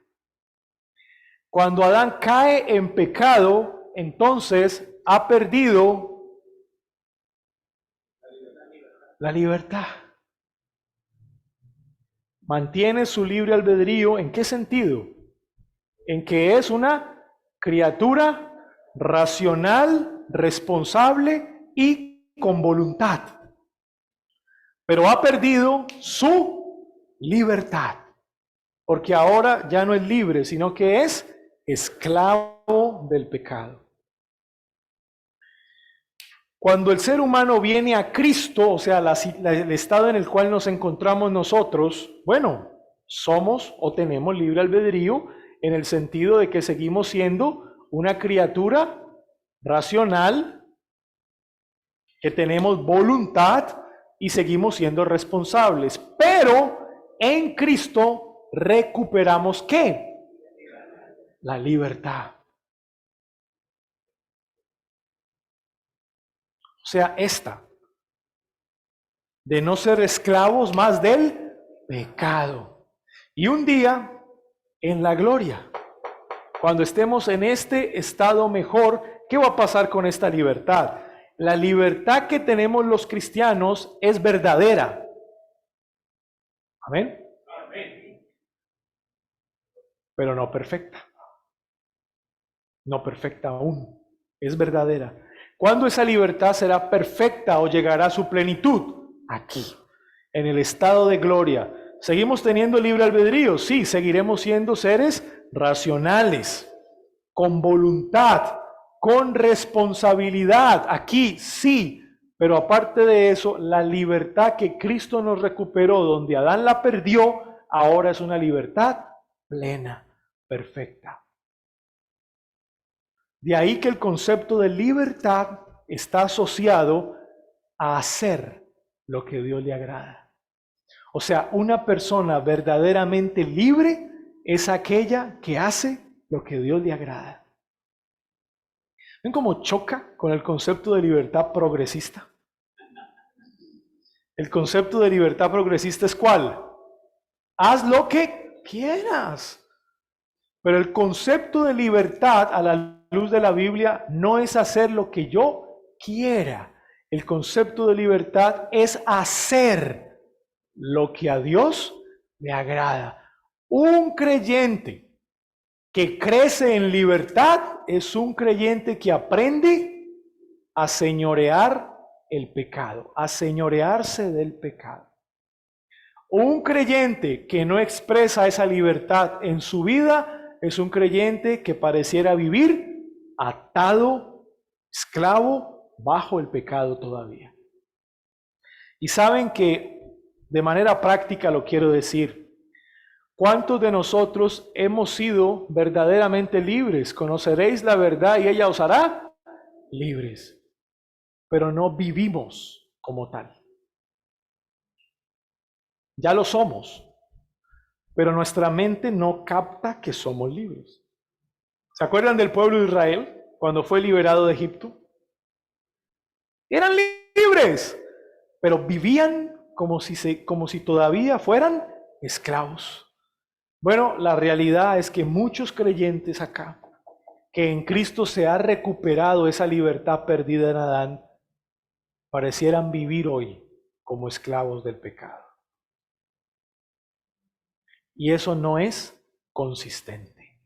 Cuando Adán cae en pecado, entonces ha perdido la libertad. Mantiene su libre albedrío, ¿en qué sentido? En que es una criatura racional, responsable y con voluntad. Pero ha perdido su libertad, porque ahora ya no es libre, sino que es esclavo del pecado. Cuando el ser humano viene a Cristo, o sea, el estado en el cual nos encontramos nosotros, bueno, somos o tenemos libre albedrío en el sentido de que seguimos siendo una criatura racional, que tenemos voluntad y seguimos siendo responsables. Pero en Cristo recuperamos ¿qué? La libertad. O sea, de no ser esclavos más del pecado. Y un día, en la gloria, cuando estemos en este estado mejor, ¿qué va a pasar con esta libertad? La libertad que tenemos los cristianos es verdadera. Amén. Pero no perfecta. No perfecta aún. Es verdadera. ¿Cuándo esa libertad será perfecta o llegará a su plenitud? Aquí, en el estado de gloria. ¿Seguimos teniendo libre albedrío? Sí, seguiremos siendo seres racionales, con voluntad, con responsabilidad. Aquí sí, pero aparte de eso, la libertad que Cristo nos recuperó, donde Adán la perdió, ahora es una libertad plena, perfecta. De ahí que el concepto de libertad está asociado a hacer lo que Dios le agrada. O sea, una persona verdaderamente libre es aquella que hace lo que Dios le agrada. ¿Ven cómo choca con el concepto de libertad progresista? El concepto de libertad progresista es ¿cuál? Haz lo que quieras. Pero el concepto de libertad a la luz de la Biblia no es hacer lo que yo quiera. El concepto de libertad es hacer lo que a Dios le agrada. Un creyente que crece en libertad es un creyente que aprende a señorear el pecado, a señorearse del pecado. Un creyente que no expresa esa libertad en su vida es un creyente que pareciera vivir atado, esclavo, bajo el pecado todavía. Y saben que de manera práctica lo quiero decir. ¿Cuántos de nosotros hemos sido verdaderamente libres? Conoceréis la verdad y ella os hará libres, pero no vivimos como tal. Ya lo somos, pero nuestra mente no capta que somos libres. ¿Se acuerdan del pueblo de Israel cuando fue liberado de Egipto? Eran libres, pero vivían como si todavía fueran esclavos. Bueno, la realidad es que muchos creyentes acá, que en Cristo se ha recuperado esa libertad perdida en Adán, parecieran vivir hoy como esclavos del pecado. Y eso no es consistente.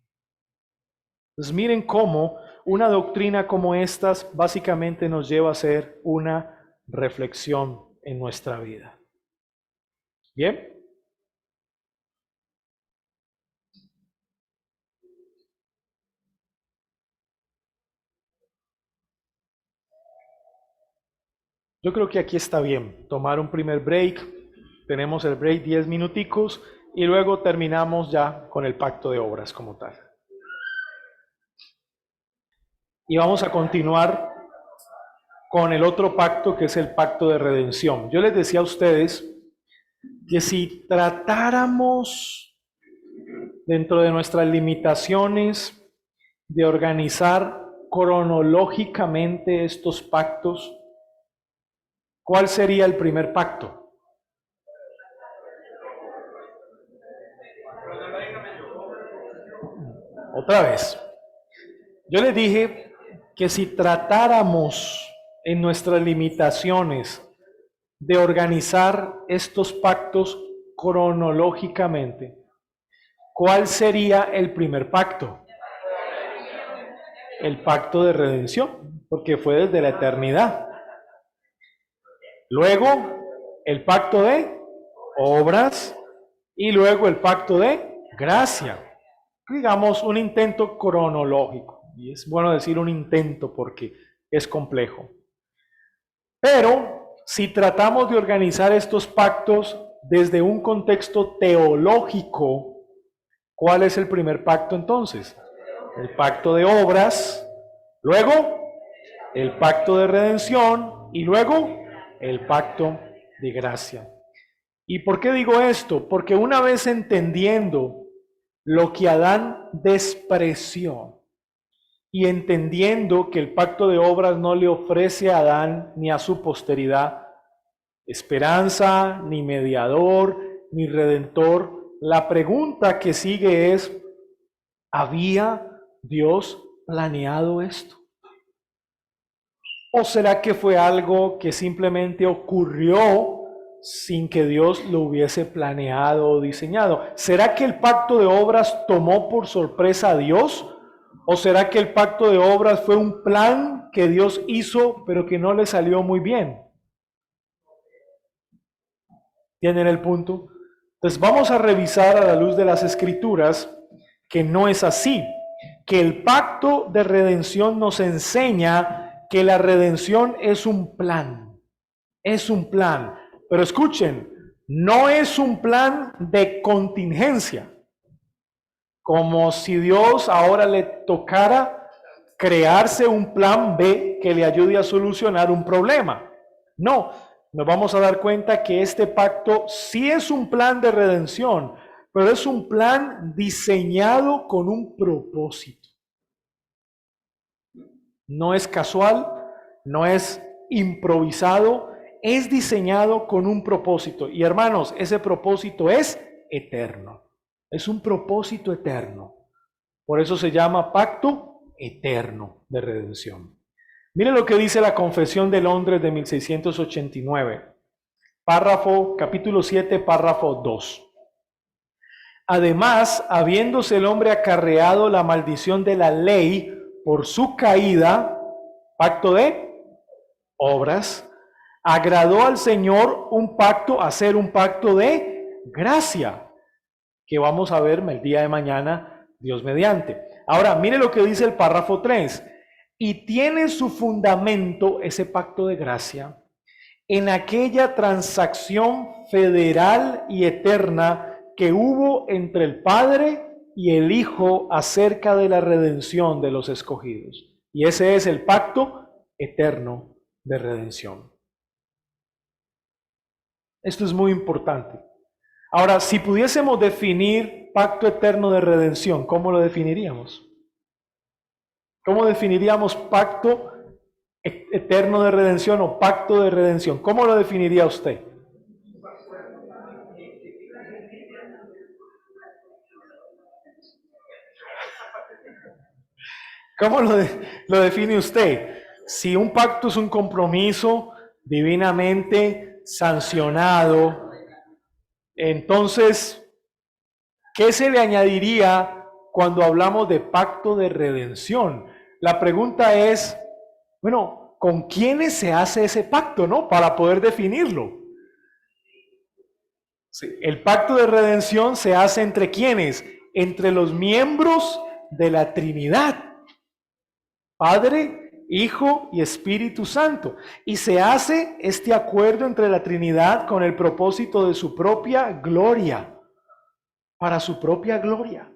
Entonces miren cómo una doctrina como estas básicamente nos lleva a hacer una reflexión en nuestra vida. ¿Bien? Yo creo que aquí está bien tomar un primer break. Tenemos el break 10 minuticos y luego terminamos ya con el pacto de obras como tal. Y vamos a continuar con el otro pacto que es el pacto de redención. Yo les decía a ustedes que si tratáramos dentro de nuestras limitaciones de organizar cronológicamente estos pactos, ¿cuál sería el primer pacto? Otra vez. Yo les dije que si tratáramos en nuestras limitaciones de organizar estos pactos cronológicamente, ¿cuál sería el primer pacto? El pacto de redención, porque fue desde la eternidad. Luego, el pacto de obras y luego el pacto de gracia. Digamos, un intento cronológico. Y es bueno decir un intento porque es complejo. Pero si tratamos de organizar estos pactos desde un contexto teológico, ¿cuál es el primer pacto entonces? El pacto de obras, luego el pacto de redención y luego el pacto de gracia. ¿Y por qué digo esto? Porque una vez entendiendo lo que Adán despreció y entendiendo que el pacto de obras no le ofrece a Adán ni a su posteridad esperanza, ni mediador, ni redentor, la pregunta que sigue es, ¿había Dios planeado esto? ¿O será que fue algo que simplemente ocurrió sin que Dios lo hubiese planeado o diseñado? ¿Será que el pacto de obras tomó por sorpresa a Dios? ¿O será que el pacto de obras fue un plan que Dios hizo pero que no le salió muy bien? ¿Tienen el punto? Entonces vamos a revisar a la luz de las Escrituras que no es así, que el pacto de redención nos enseña que la redención es un plan, pero escuchen, no es un plan de contingencia, como si Dios ahora le tocara crearse un plan B que le ayude a solucionar un problema. No, nos vamos a dar cuenta que este pacto sí es un plan de redención, pero es un plan diseñado con un propósito. No es casual, no es improvisado, es diseñado con un propósito. Y hermanos, ese propósito es eterno. Es un propósito eterno. Por eso se llama pacto eterno de redención. Mire lo que dice la Confesión de Londres de 1689. Capítulo 7, párrafo 2. Además, habiéndose el hombre acarreado la maldición de la ley por su caída, pacto de obras, agradó al Señor hacer un pacto de gracia, que vamos a ver el día de mañana, Dios mediante. Ahora, mire lo que dice el párrafo 3. Y tiene su fundamento ese pacto de gracia en aquella transacción federal y eterna que hubo entre el Padre y el Hijo acerca de la redención de los escogidos. Y ese es el pacto eterno de redención. Esto es muy importante. Ahora, si pudiésemos definir pacto eterno de redención, ¿cómo lo definiríamos? ¿Cómo definiríamos pacto eterno de redención o pacto de redención? ¿Cómo lo definiría usted? ¿Cómo lo define usted? Si un pacto es un compromiso divinamente sancionado, entonces, ¿qué se le añadiría cuando hablamos de pacto de redención? La pregunta es, bueno, ¿con quiénes se hace ese pacto, no? Para poder definirlo. Sí, el pacto de redención se hace ¿entre quiénes? Entre los miembros de la Trinidad. Padre, Hijo y Espíritu Santo. Y se hace este acuerdo entre la Trinidad con el propósito de su propia gloria, para su propia gloria.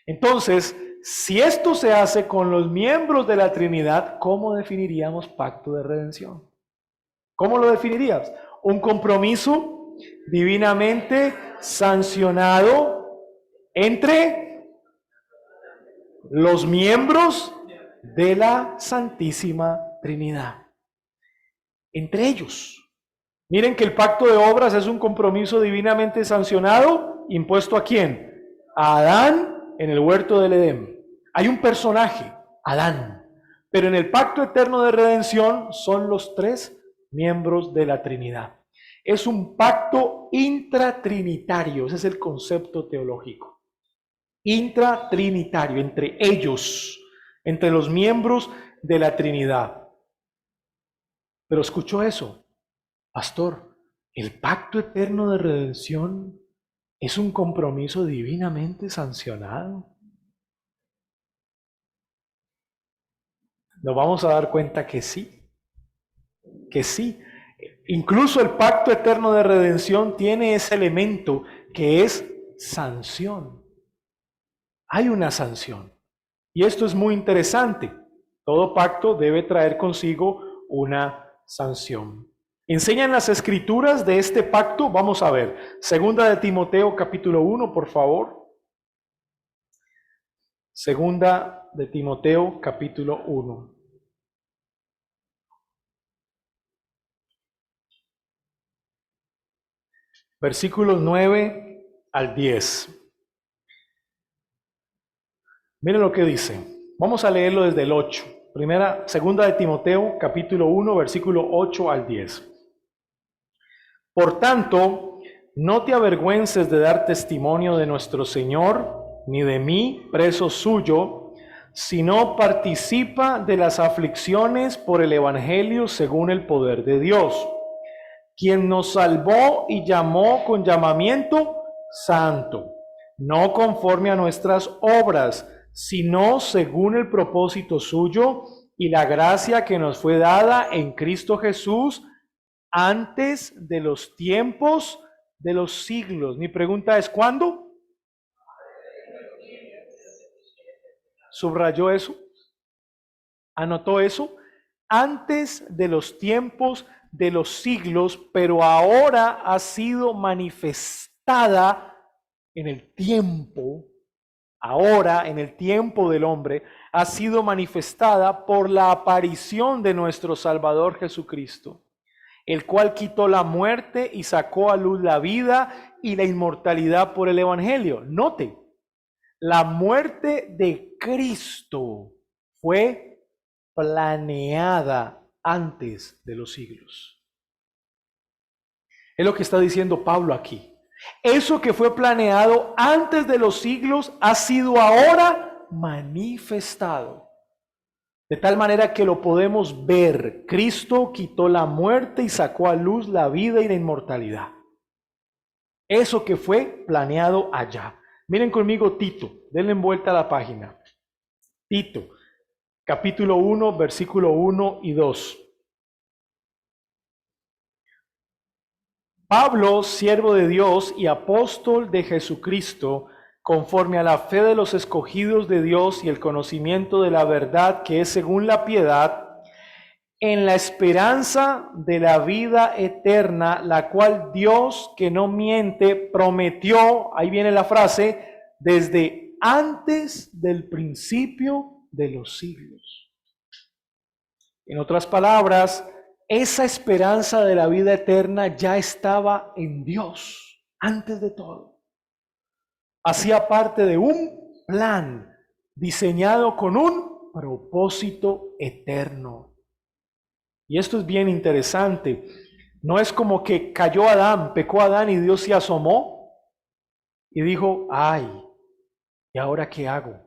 Entonces, si esto se hace con los miembros de la Trinidad, ¿cómo definiríamos pacto de redención? ¿Cómo lo definirías? Un compromiso divinamente sancionado entre los miembros de la Santísima Trinidad. Entre ellos. Miren que el pacto de obras es un compromiso divinamente sancionado, impuesto ¿a quién? A Adán en el huerto del Edén. Hay un personaje, Adán, pero en el pacto eterno de redención son los tres miembros de la Trinidad. Es un pacto intratrinitario, ese es el concepto teológico. Intratrinitario, entre ellos, entre los miembros de la Trinidad. Pero escuchó eso, pastor, el pacto eterno de redención es un compromiso divinamente sancionado. Nos vamos a dar cuenta que sí, que sí. Incluso el pacto eterno de redención tiene ese elemento que es sanción. Hay una sanción. Y esto es muy interesante. Todo pacto debe traer consigo una sanción. ¿Enseñan las escrituras de este pacto? Vamos a ver. Segunda de Timoteo capítulo 1, por favor. Segunda de Timoteo capítulo 1. Versículos 9 al 10. Miren lo que dice. Vamos a leerlo desde el 8. Segunda de Timoteo, capítulo 1, versículo 8 al 10. Por tanto, no te avergüences de dar testimonio de nuestro Señor, ni de mí, preso suyo, sino participa de las aflicciones por el Evangelio según el poder de Dios, quien nos salvó y llamó con llamamiento santo, no conforme a nuestras obras, sino según el propósito suyo y la gracia que nos fue dada en Cristo Jesús antes de los tiempos de los siglos. Mi pregunta es, ¿cuándo? ¿Subrayó eso? ¿Anotó eso? Antes de los tiempos de los siglos, pero ahora ha sido manifestada en el tiempo. Ahora, en el tiempo del hombre, ha sido manifestada por la aparición de nuestro Salvador Jesucristo, el cual quitó la muerte y sacó a luz la vida y la inmortalidad por el Evangelio. Note, la muerte de Cristo fue planeada antes de los siglos. Es lo que está diciendo Pablo aquí. Eso que fue planeado antes de los siglos ha sido ahora manifestado. De tal manera que lo podemos ver. Cristo quitó la muerte y sacó a luz la vida y la inmortalidad. Eso que fue planeado allá. Miren conmigo Tito. Denle vuelta a la página. Tito, capítulo 1, versículo 1 y 2. Pablo, siervo de Dios y apóstol de Jesucristo, conforme a la fe de los escogidos de Dios y el conocimiento de la verdad que es según la piedad, en la esperanza de la vida eterna, la cual Dios, que no miente, prometió, ahí viene la frase, desde antes del principio de los siglos. En otras palabras, esa esperanza de la vida eterna ya estaba en Dios antes de todo. Hacía parte de un plan diseñado con un propósito eterno. Y esto es bien interesante. No es como que cayó Adán, pecó Adán y Dios se asomó y dijo, ay, ¿y ahora qué hago?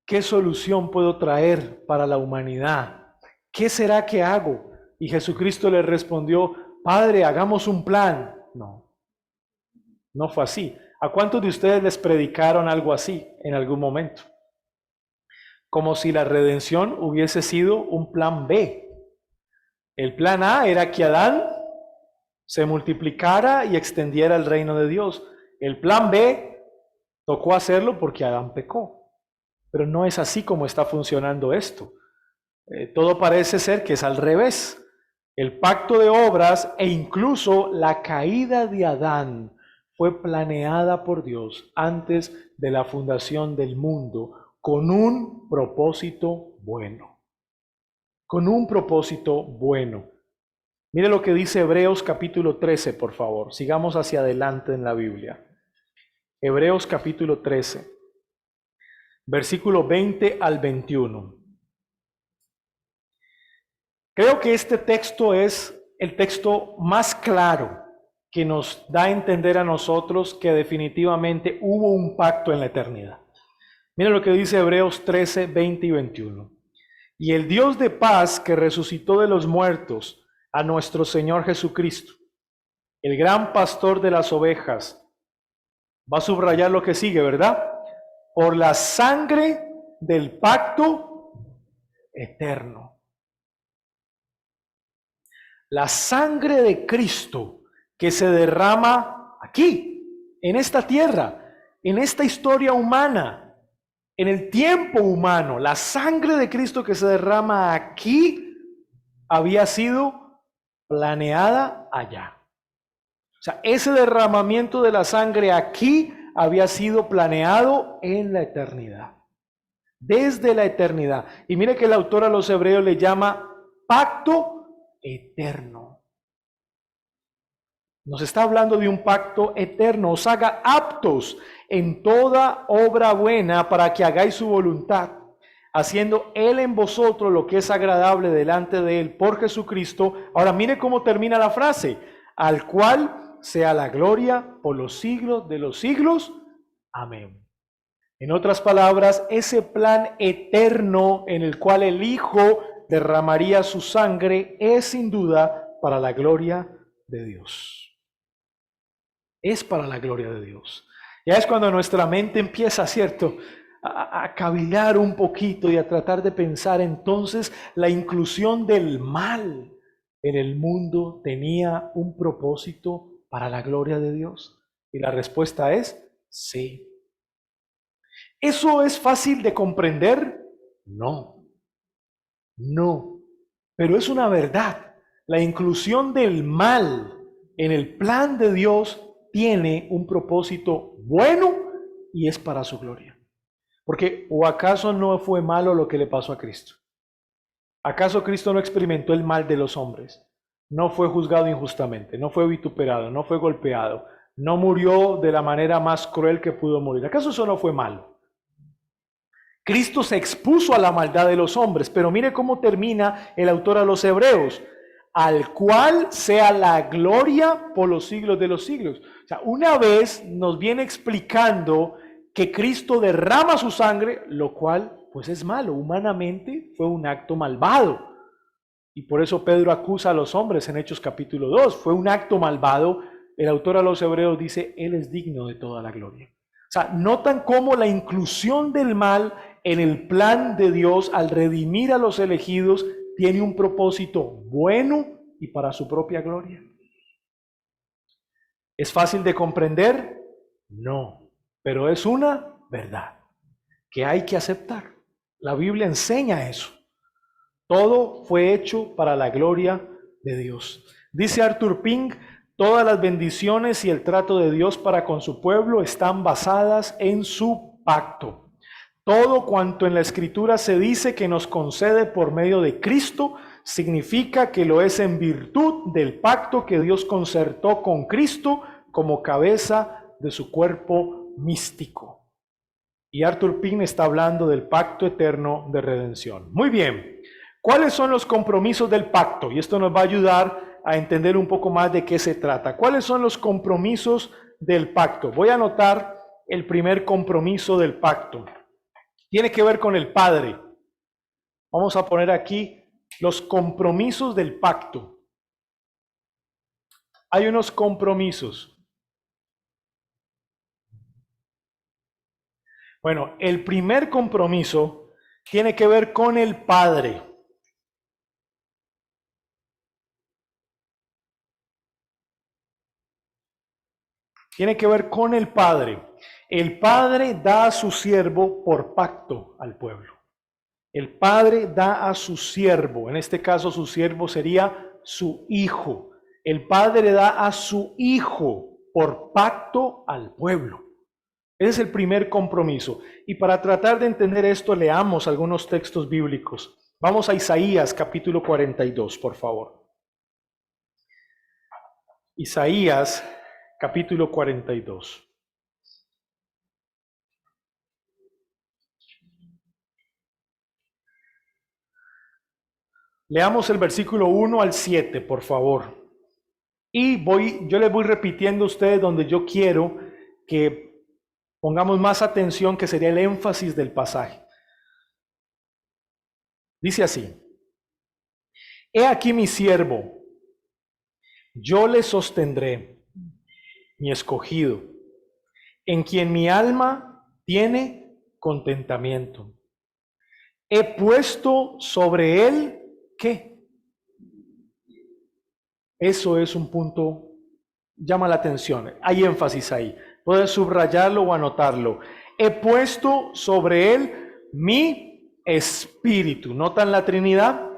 ¿Qué solución puedo traer para la humanidad? ¿Qué será que hago? Y Jesucristo le respondió, Padre, hagamos un plan. No, no fue así. ¿A cuántos de ustedes les predicaron algo así en algún momento? Como si la redención hubiese sido un plan B. El plan A era que Adán se multiplicara y extendiera el reino de Dios. El plan B tocó hacerlo porque Adán pecó. Pero no es así como está funcionando esto. Todo parece ser que es al revés. El pacto de obras e incluso la caída de Adán fue planeada por Dios antes de la fundación del mundo con un propósito bueno. Con un propósito bueno. Mire lo que dice Hebreos capítulo 13, por favor. Sigamos hacia adelante en la Biblia. Hebreos capítulo 13, versículo 20 al 21. Creo que este texto es el texto más claro que nos da a entender a nosotros que definitivamente hubo un pacto en la eternidad. Mire lo que dice Hebreos 13, 20 y 21. Y el Dios de paz que resucitó de los muertos a nuestro Señor Jesucristo, el gran pastor de las ovejas, va a subrayar lo que sigue, ¿verdad? Por la sangre del pacto eterno. La sangre de Cristo que se derrama aquí, en esta tierra, en esta historia humana, en el tiempo humano, la sangre de Cristo que se derrama aquí había sido planeada allá. O sea, ese derramamiento de la sangre aquí había sido planeado en la eternidad, desde la eternidad. Y mire que el autor a los hebreos le llama pacto eterno. Nos está hablando de un pacto eterno. Os haga aptos en toda obra buena para que hagáis su voluntad, haciendo Él en vosotros lo que es agradable delante de Él por Jesucristo. Ahora mire cómo termina la frase, al cual sea la gloria por los siglos de los siglos. Amén. En otras palabras, ese plan eterno en el cual el Hijo derramaría su sangre es sin duda para la gloria de Dios. Es para la gloria de Dios. Ya es cuando nuestra mente empieza, ¿cierto?, a cavilar un poquito y a tratar de pensar, entonces la inclusión del mal en el mundo tenía un propósito para la gloria de Dios. Y la respuesta es sí. ¿Eso es fácil de comprender? No, no, pero es una verdad. La inclusión del mal en el plan de Dios tiene un propósito bueno y es para su gloria. Porque, ¿o acaso no fue malo lo que le pasó a Cristo? ¿Acaso Cristo no experimentó el mal de los hombres? No fue juzgado injustamente, no fue vituperado, no fue golpeado, no murió de la manera más cruel que pudo morir. ¿Acaso eso no fue malo? Cristo se expuso a la maldad de los hombres, pero mire cómo termina el autor a los Hebreos, al cual sea la gloria por los siglos de los siglos. O sea, una vez nos viene explicando que Cristo derrama su sangre, lo cual pues es malo, humanamente fue un acto malvado. Y por eso Pedro acusa a los hombres en Hechos capítulo 2, fue un acto malvado. El autor a los Hebreos dice, Él es digno de toda la gloria. O sea, notan cómo la inclusión del mal en el plan de Dios al redimir a los elegidos tiene un propósito bueno y para su propia gloria. ¿Es fácil de comprender? No, pero es una verdad que hay que aceptar. La Biblia enseña eso. Todo fue hecho para la gloria de Dios. Dice Arthur Pink, todas las bendiciones y el trato de Dios para con su pueblo están basadas en su pacto. Todo cuanto en la Escritura se dice que nos concede por medio de Cristo, significa que lo es en virtud del pacto que Dios concertó con Cristo como cabeza de su cuerpo místico. Y Arthur Pink está hablando del pacto eterno de redención. Muy bien, ¿cuáles son los compromisos del pacto? Y esto nos va a ayudar a entender un poco más de qué se trata. ¿Cuáles son los compromisos del pacto? Voy a anotar el primer compromiso del pacto. Tiene que ver con el Padre. Vamos a poner aquí los compromisos del pacto. Hay unos compromisos. Bueno, el primer compromiso tiene que ver con el Padre. Tiene que ver con el Padre. El Padre da a su siervo por pacto al pueblo. El Padre da a su siervo, en este caso su siervo sería su hijo. El Padre da a su hijo por pacto al pueblo. Ese es el primer compromiso. Y para tratar de entender esto, leamos algunos textos bíblicos. Vamos a Isaías capítulo 42, por favor. Isaías capítulo 42. Leamos el versículo 1 al 7, por favor. Y yo les voy repitiendo a ustedes donde yo quiero que pongamos más atención, que sería el énfasis del pasaje. Dice así: He aquí mi siervo, yo le sostendré, mi escogido, en quien mi alma tiene contentamiento. He puesto sobre él, ¿qué? Eso es un punto, llama la atención, hay énfasis ahí. Puedes subrayarlo o anotarlo. He puesto sobre él mi espíritu. ¿Notan la Trinidad?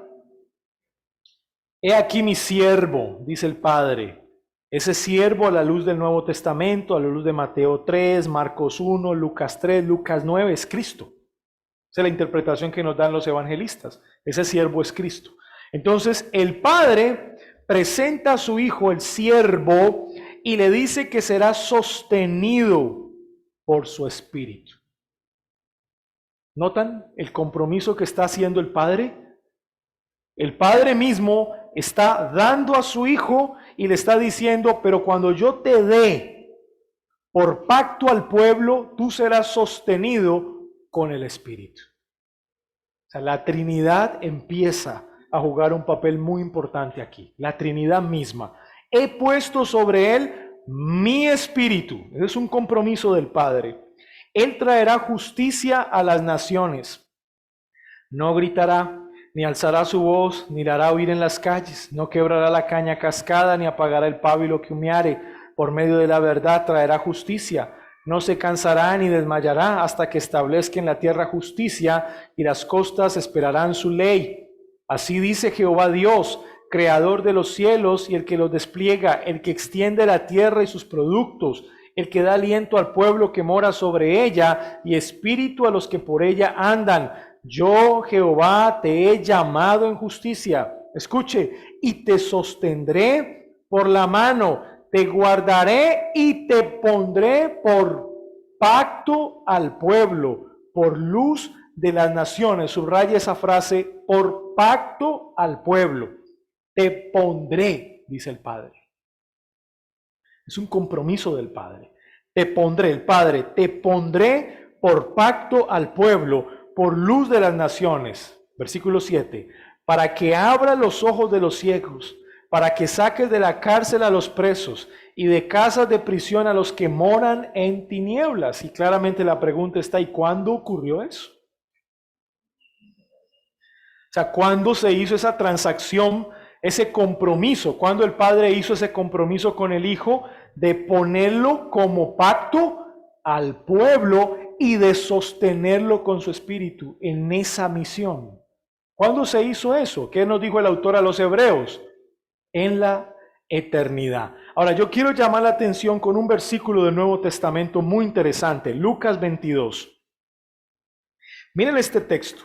He aquí mi siervo, dice el Padre. Ese siervo a la luz del Nuevo Testamento, a la luz de Mateo 3, Marcos 1, Lucas 3, Lucas 9, es Cristo. Esa es la interpretación que nos dan los evangelistas. Ese siervo es Cristo. Entonces, el Padre presenta a su Hijo, el siervo, y le dice que será sostenido por su Espíritu. ¿Notan el compromiso que está haciendo el Padre? El Padre mismo está dando a su Hijo y le está diciendo, pero cuando yo te dé por pacto al pueblo, tú serás sostenido con el Espíritu. O sea, la Trinidad empieza a jugar un papel muy importante aquí. La Trinidad misma. He puesto sobre él mi espíritu. Ese es un compromiso del Padre. Él traerá justicia a las naciones. No gritará, ni alzará su voz, ni la hará oír en las calles. No quebrará la caña cascada, ni apagará el pábilo que humeare. Por medio de la verdad traerá justicia. No se cansará ni desmayará hasta que establezca en la tierra justicia, y las costas esperarán su ley. Así dice Jehová Dios, creador de los cielos y el que los despliega, el que extiende la tierra y sus productos, el que da aliento al pueblo que mora sobre ella y espíritu a los que por ella andan. Yo, Jehová, te he llamado en justicia. Escuche, y te sostendré por la mano, te guardaré y te pondré por pacto al pueblo, por luz de las naciones. Subraya esa frase, por pacto al pueblo. Te pondré, dice el Padre. Es un compromiso del Padre. Te pondré, el Padre, te pondré por pacto al pueblo, por luz de las naciones. Versículo 7. Para que abra los ojos de los ciegos, para que saques de la cárcel a los presos y de casas de prisión a los que moran en tinieblas. Y claramente la pregunta está, ¿y cuándo ocurrió eso? O sea, ¿cuándo se hizo esa transacción, ese compromiso? ¿Cuándo el Padre hizo ese compromiso con el Hijo de ponerlo como pacto al pueblo y de sostenerlo con su espíritu en esa misión? ¿Cuándo se hizo eso? ¿Qué nos dijo el autor a los Hebreos? En la eternidad. Ahora, yo quiero llamar la atención con un versículo del Nuevo Testamento muy interesante, Lucas 22. Miren este texto,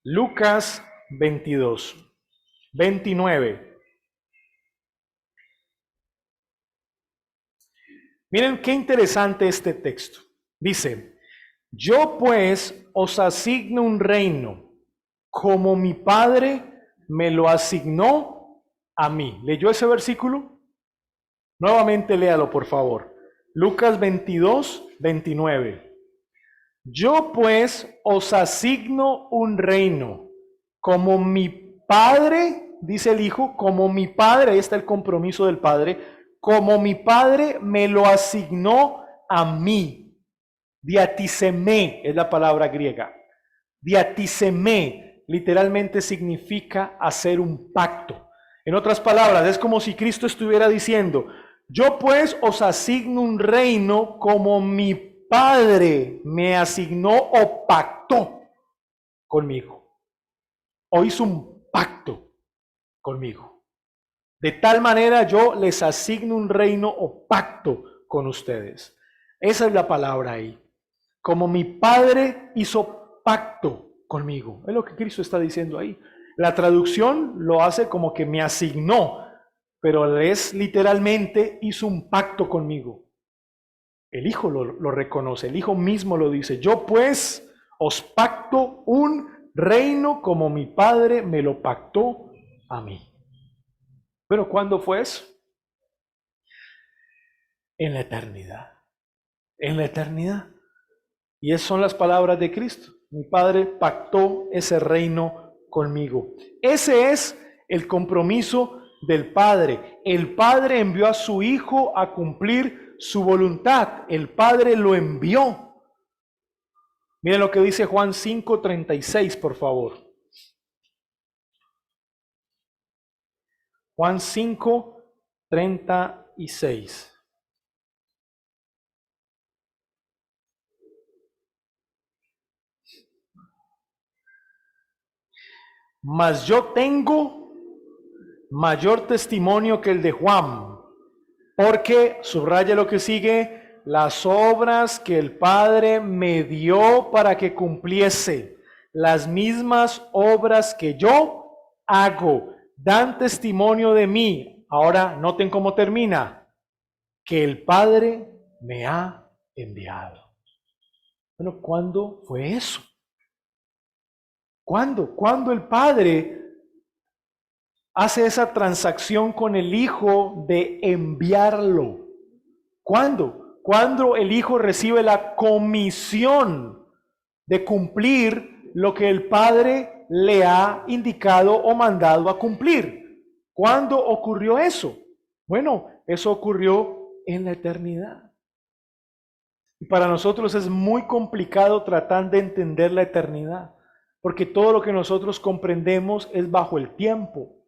Lucas 22, 29. Miren qué interesante este texto. Dice, yo pues os asigno un reino, como mi Padre me lo asignó a mí. ¿Leyó ese versículo? Nuevamente léalo, por favor. Lucas 22, 29. Yo pues os asigno un reino, como mi Padre, dice el Hijo, como mi Padre, ahí está el compromiso del Padre, como mi Padre me lo asignó a mí. Diatiseme es la palabra griega. Diatiseme literalmente significa hacer un pacto. En otras palabras, es como si Cristo estuviera diciendo, yo pues os asigno un reino como mi Padre me asignó o pactó conmigo. O hizo un pacto conmigo. De tal manera yo les asigno un reino o pacto con ustedes. Esa es la palabra ahí. Como mi Padre hizo pacto conmigo. Es lo que Cristo está diciendo ahí. La traducción lo hace como que me asignó, pero es literalmente hizo un pacto conmigo. El Hijo lo reconoce, el Hijo mismo lo dice. Yo pues os pacto un reino como mi Padre me lo pactó a mí. Pero ¿cuándo fue eso? En la eternidad. En la eternidad. Y esas son las palabras de Cristo. Mi Padre pactó ese reino conmigo. Ese es el compromiso del Padre. El Padre envió a su Hijo a cumplir su voluntad. El Padre lo envió. Miren lo que dice Juan 5:36, por favor. Juan 5:36. Mas yo tengo mayor testimonio que el de Juan, porque, subraya lo que sigue, las obras que el Padre me dio para que cumpliese, las mismas obras que yo hago, dan testimonio de mí. Ahora, noten cómo termina, que el Padre me ha enviado. Bueno, ¿cuándo fue eso? ¿Cuándo? ¿Cuándo el Padre hace esa transacción con el Hijo de enviarlo? ¿Cuándo? Cuando el Hijo recibe la comisión de cumplir lo que el Padre le ha indicado o mandado a cumplir. ¿Cuándo ocurrió eso? Bueno, eso ocurrió en la eternidad. Y para nosotros es muy complicado tratar de entender la eternidad, porque todo lo que nosotros comprendemos es bajo el tiempo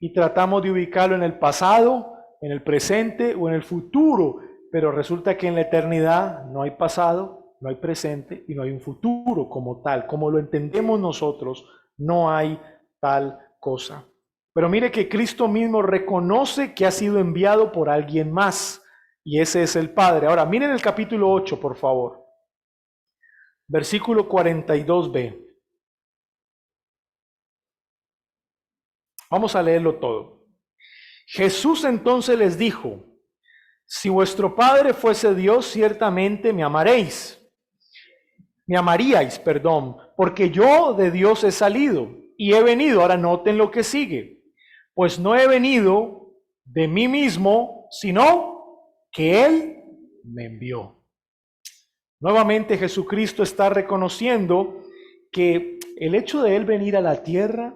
y tratamos de ubicarlo en el pasado, en el presente o en el futuro, pero resulta que en la eternidad no hay pasado, no hay presente y no hay un futuro como tal. Como lo entendemos nosotros, no hay tal cosa. Pero mire que Cristo mismo reconoce que ha sido enviado por alguien más. Y ese es el Padre. Ahora, miren el capítulo 8, por favor. Versículo 42b. Vamos a leerlo todo. Jesús entonces les dijo, si vuestro Padre fuese Dios, ciertamente me amaríais, porque yo de Dios he salido y he venido. Ahora noten lo que sigue. Pues no he venido de mí mismo, sino que Él me envió. Nuevamente Jesucristo está reconociendo que el hecho de Él venir a la tierra,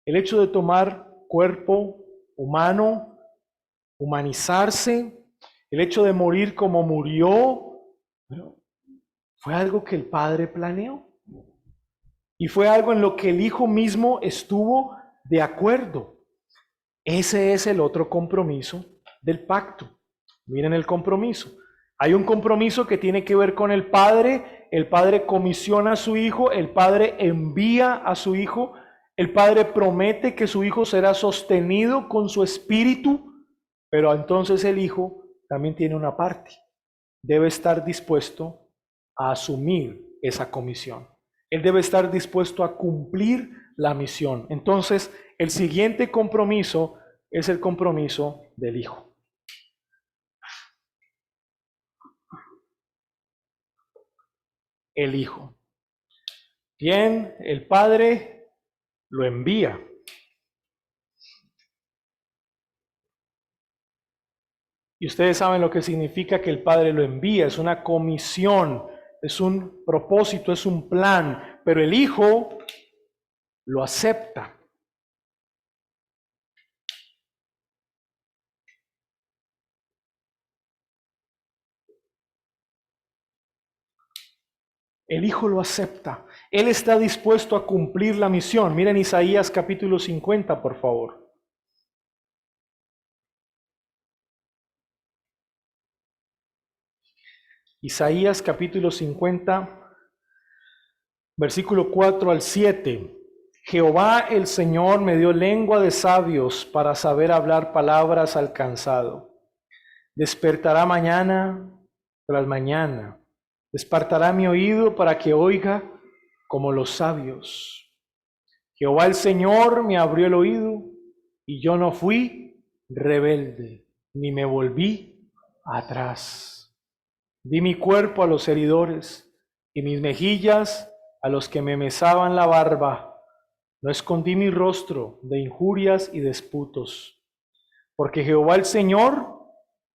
el hecho de tomar cuerpo humano, humanizarse, el hecho de morir como murió, bueno, fue algo que el Padre planeó. Y fue algo en lo que el Hijo mismo estuvo de acuerdo. Ese es el otro compromiso del pacto. Miren el compromiso. Hay un compromiso que tiene que ver con el Padre el Padre comisiona a su Hijo, el Padre envía a su Hijo, el Padre promete que su Hijo será sostenido con su Espíritu, pero entonces el Hijo también tiene una parte. Debe estar dispuesto a asumir esa comisión. Él debe estar dispuesto a cumplir la misión. Entonces, el siguiente compromiso es el compromiso del Hijo. El Hijo. Bien, el Padre lo envía. Y ustedes saben lo que significa que el Padre lo envía. Es una comisión, es un propósito, es un plan. Pero el Hijo lo acepta. El Hijo lo acepta. Él está dispuesto a cumplir la misión. Miren Isaías capítulo 50, por favor. Isaías capítulo 50, versículo 4 al 7. Jehová el Señor me dio lengua de sabios para saber hablar palabras al cansado. Despertará mañana tras mañana. Despertará mi oído para que oiga como los sabios. Jehová el Señor me abrió el oído y yo no fui rebelde, ni me volví atrás. Di mi cuerpo a los heridores y mis mejillas a los que me mesaban la barba. No escondí mi rostro de injurias y disputos, porque Jehová el Señor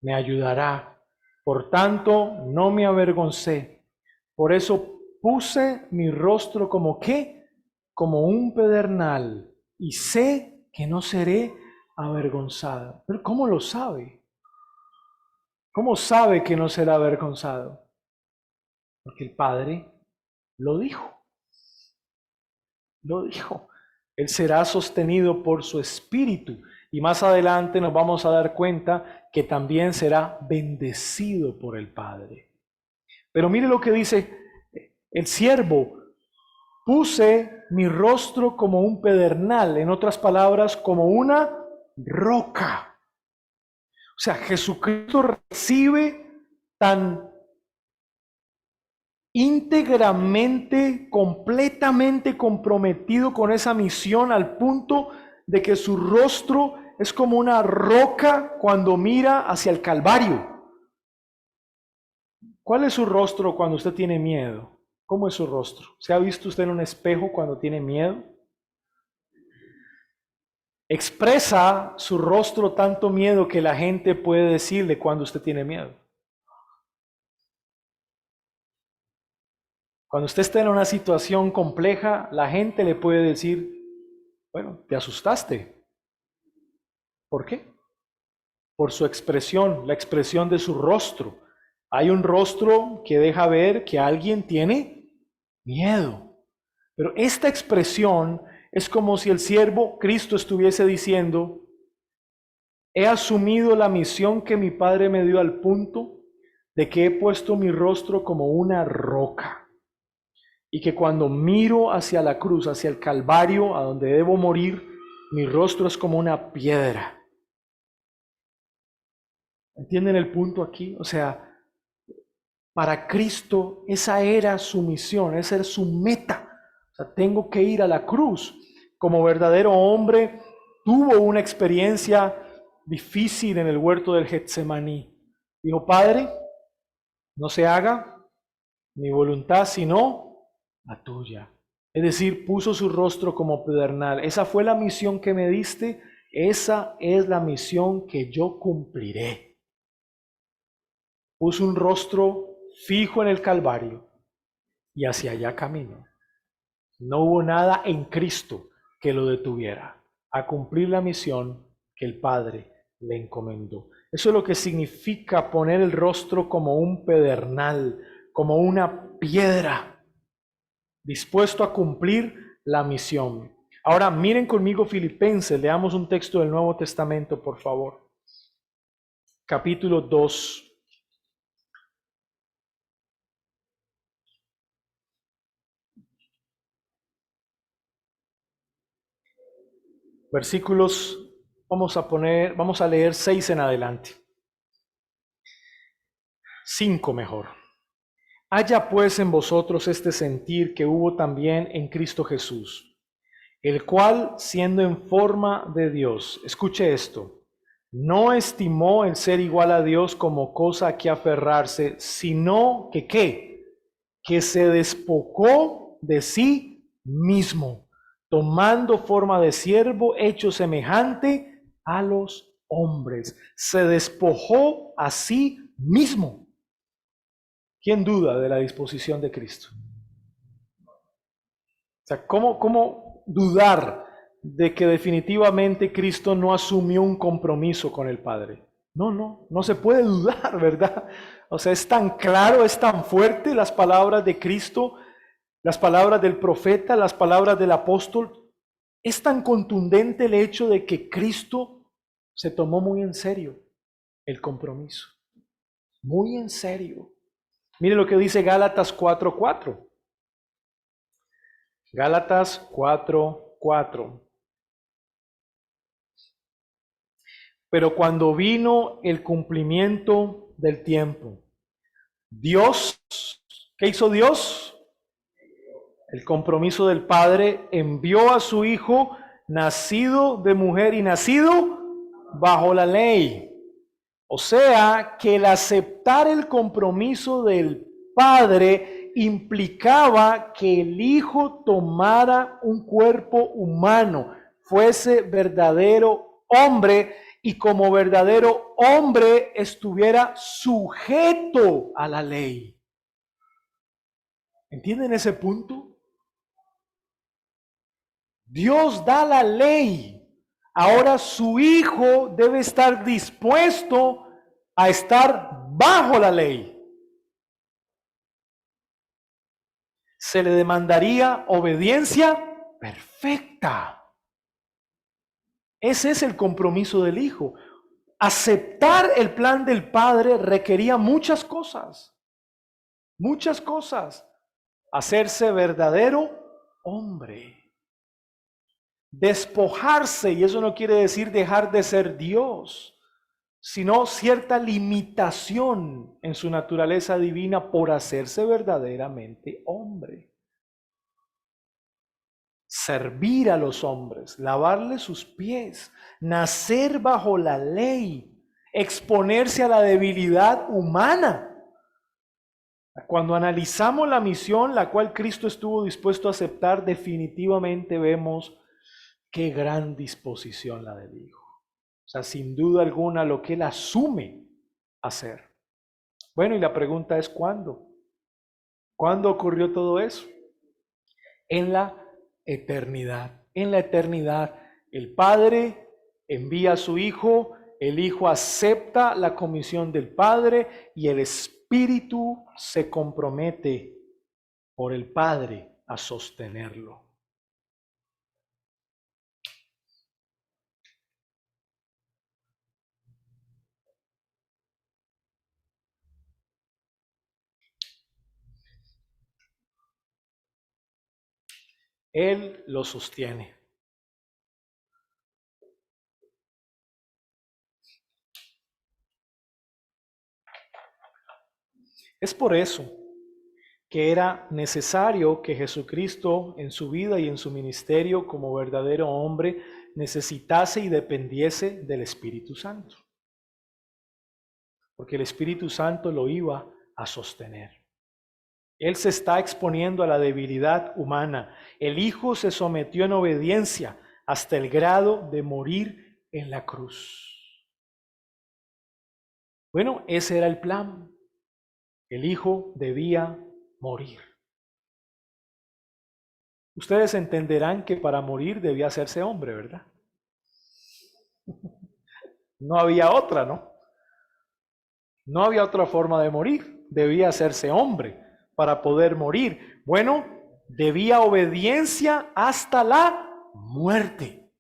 me ayudará. Por tanto, no me avergoncé. Por eso puse mi rostro como ¿qué? Como un pedernal, y sé que no seré avergonzado. Pero ¿cómo lo sabe? ¿Cómo sabe que no será avergonzado? Porque el Padre lo dijo. Lo dijo. Él será sostenido por su Espíritu. Y más adelante nos vamos a dar cuenta que también será bendecido por el Padre. Pero mire lo que dice el siervo. Puse mi rostro como un pedernal, en otras palabras, como una roca. O sea, Jesucristo recibe tan íntegramente, completamente comprometido con esa misión al punto de que su rostro es como una roca cuando mira hacia el Calvario. ¿Cuál es su rostro cuando usted tiene miedo? ¿Cómo es su rostro? ¿Se ha visto usted en un espejo cuando tiene miedo? Expresa su rostro tanto miedo que la gente puede decirle cuando usted tiene miedo. Cuando usted está en una situación compleja, la gente le puede decir, bueno, te asustaste. ¿Por qué? Por su expresión, la expresión de su rostro. Hay un rostro que deja ver que alguien tiene miedo. Pero esta expresión es como si el siervo Cristo estuviese diciendo, he asumido la misión que mi Padre me dio al punto de que he puesto mi rostro como una roca. Y que cuando miro hacia la cruz, hacia el Calvario, a donde debo morir, mi rostro es como una piedra. ¿Entienden el punto aquí? O sea, para Cristo esa era su misión, esa era su meta. O sea, tengo que ir a la cruz. Como verdadero hombre, tuvo una experiencia difícil en el huerto del Getsemaní. Dijo, Padre, no se haga mi voluntad, sino la tuya. Es decir, puso su rostro como pedernal. Esa fue la misión que me diste, esa es la misión que yo cumpliré. Puso un rostro fijo en el Calvario y hacia allá caminó. No hubo nada en Cristo que lo detuviera a cumplir la misión que el Padre le encomendó. Eso es lo que significa poner el rostro como un pedernal, como una piedra, dispuesto a cumplir la misión. Ahora miren conmigo Filipenses, leamos un texto del Nuevo Testamento, por favor. Capítulo 2. Versículos, vamos a leer 6 en adelante. 5 mejor. Haya pues en vosotros este sentir que hubo también en Cristo Jesús, el cual, siendo en forma de Dios, escuche esto, no estimó el ser igual a Dios como cosa a que aferrarse, sino que ¿qué? Que se despojó de sí mismo, tomando forma de siervo, hecho semejante a los hombres. Se despojó a sí mismo. ¿Quién duda de la disposición de Cristo? O sea, ¿cómo dudar de que definitivamente Cristo no asumió un compromiso con el Padre? No se puede dudar, ¿verdad? O sea, es tan claro, es tan fuerte las palabras de Cristo, las palabras del profeta, las palabras del apóstol. Es tan contundente el hecho de que Cristo se tomó muy en serio el compromiso. Muy en serio. Mire lo que dice Gálatas 4:4. Gálatas 4:4. Pero cuando vino el cumplimiento del tiempo, Dios, ¿qué hizo Dios? El compromiso del Padre, envió a su Hijo, nacido de mujer y nacido bajo la ley. O sea, que el aceptar el compromiso del Padre implicaba que el Hijo tomara un cuerpo humano, fuese verdadero hombre y como verdadero hombre estuviera sujeto a la ley. ¿Entienden ese punto? Dios da la ley. Ahora su Hijo debe estar dispuesto a estar bajo la ley. Se le demandaría obediencia perfecta. Ese es el compromiso del Hijo. Aceptar el plan del Padre requería muchas cosas. Muchas cosas. Hacerse verdadero hombre. Despojarse, y eso no quiere decir dejar de ser Dios, sino cierta limitación en su naturaleza divina por hacerse verdaderamente hombre. Servir a los hombres, lavarle sus pies, nacer bajo la ley, exponerse a la debilidad humana. Cuando analizamos la misión la cual Cristo estuvo dispuesto a aceptar, definitivamente vemos qué gran disposición la del Hijo. O sea, sin duda alguna lo que Él asume hacer. Bueno, y la pregunta es ¿cuándo? ¿Cuándo ocurrió todo eso? En la eternidad. En la eternidad, el Padre envía a su Hijo, el Hijo acepta la comisión del Padre y el Espíritu se compromete por el Padre a sostenerlo. Él lo sostiene. Es por eso que era necesario que Jesucristo en su vida y en su ministerio como verdadero hombre necesitase y dependiese del Espíritu Santo. Porque el Espíritu Santo lo iba a sostener. Él se está exponiendo a la debilidad humana. El Hijo se sometió en obediencia hasta el grado de morir en la cruz. Bueno, ese era el plan. El Hijo debía morir. Ustedes entenderán que para morir debía hacerse hombre, ¿verdad? No había otra, ¿no? No había otra forma de morir. Debía hacerse hombre para poder morir. Bueno, debía obediencia hasta la muerte.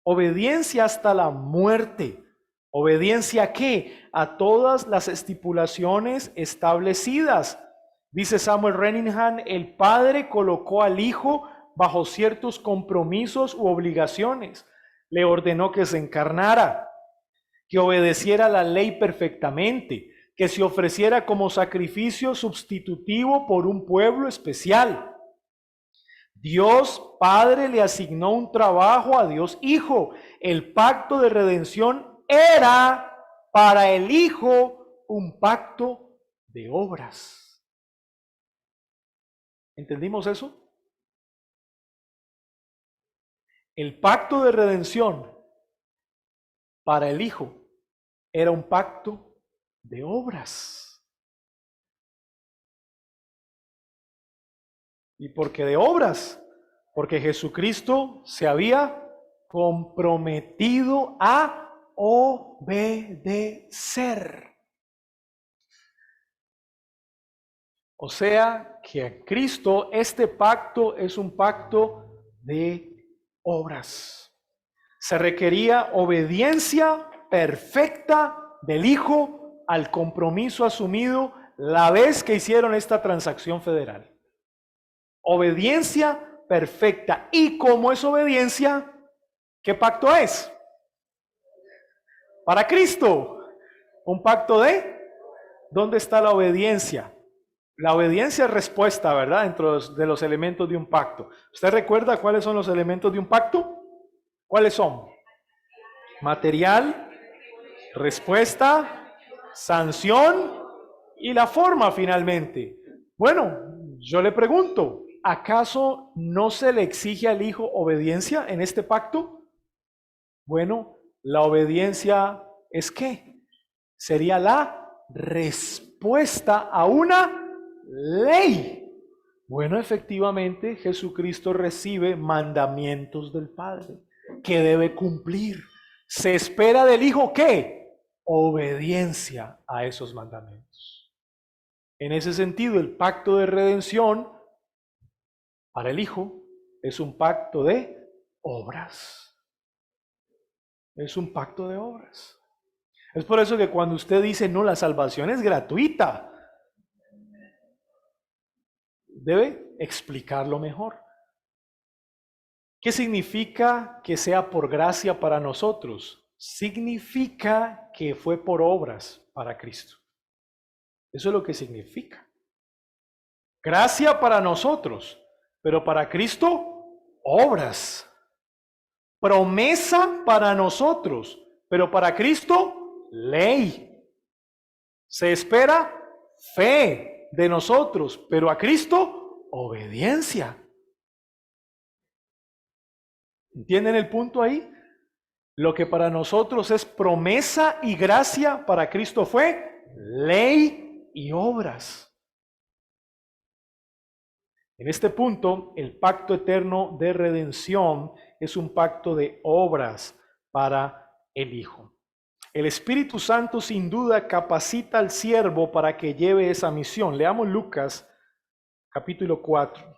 Obediencia hasta la muerte. ¿Obediencia a qué? A todas las estipulaciones establecidas. Dice Samuel Renningham, el Padre colocó al Hijo bajo ciertos compromisos u obligaciones. le ordenó que se encarnara, que obedeciera la ley perfectamente, que se ofreciera como sacrificio sustitutivo por un pueblo especial. Dios Padre le asignó un trabajo a Dios Hijo. El pacto de redención era para el Hijo un pacto de obras. ¿Entendimos eso? El pacto de redención para el Hijo era un pacto de obras. ¿Y por qué de obras? Porque Jesucristo se había comprometido a obedecer. O sea que en Cristo este pacto es un pacto de obras. Se requería obediencia perfecta del Hijo al compromiso asumido la vez que hicieron esta transacción federal. Obediencia perfecta. ¿Y cómo es obediencia? ¿Qué pacto es? Para Cristo. Un pacto de... ¿Dónde está la obediencia? La obediencia es respuesta, ¿verdad? Dentro de los elementos de un pacto. ¿Usted recuerda cuáles son los elementos de un pacto? ¿Cuáles son? Material, respuesta, sanción y la forma finalmente. Bueno, yo le pregunto, ¿acaso no se le exige al Hijo obediencia en este pacto? Bueno, la obediencia es ¿qué? Sería la respuesta a una ley. Bueno, efectivamente, Jesucristo recibe mandamientos del Padre que debe cumplir. Se espera del Hijo ¿qué? Obediencia a esos mandamientos. En ese sentido, el pacto de redención para el Hijo es un pacto de obras. Es un pacto de obras. Es por eso que cuando usted dice, no, la salvación es gratuita, debe explicarlo mejor. ¿Qué significa que sea por gracia para nosotros? Significa que fue por obras para Cristo. Eso es lo que significa. Gracia para nosotros, pero para Cristo, obras. Promesa para nosotros, pero para Cristo, ley. Se espera fe de nosotros, pero a Cristo, obediencia. ¿Entienden el punto ahí? Lo que para nosotros es promesa y gracia, para Cristo fue ley y obras. En este punto, el pacto eterno de redención es un pacto de obras para el Hijo. El Espíritu Santo sin duda capacita al siervo para que lleve esa misión. Leamos Lucas capítulo 4.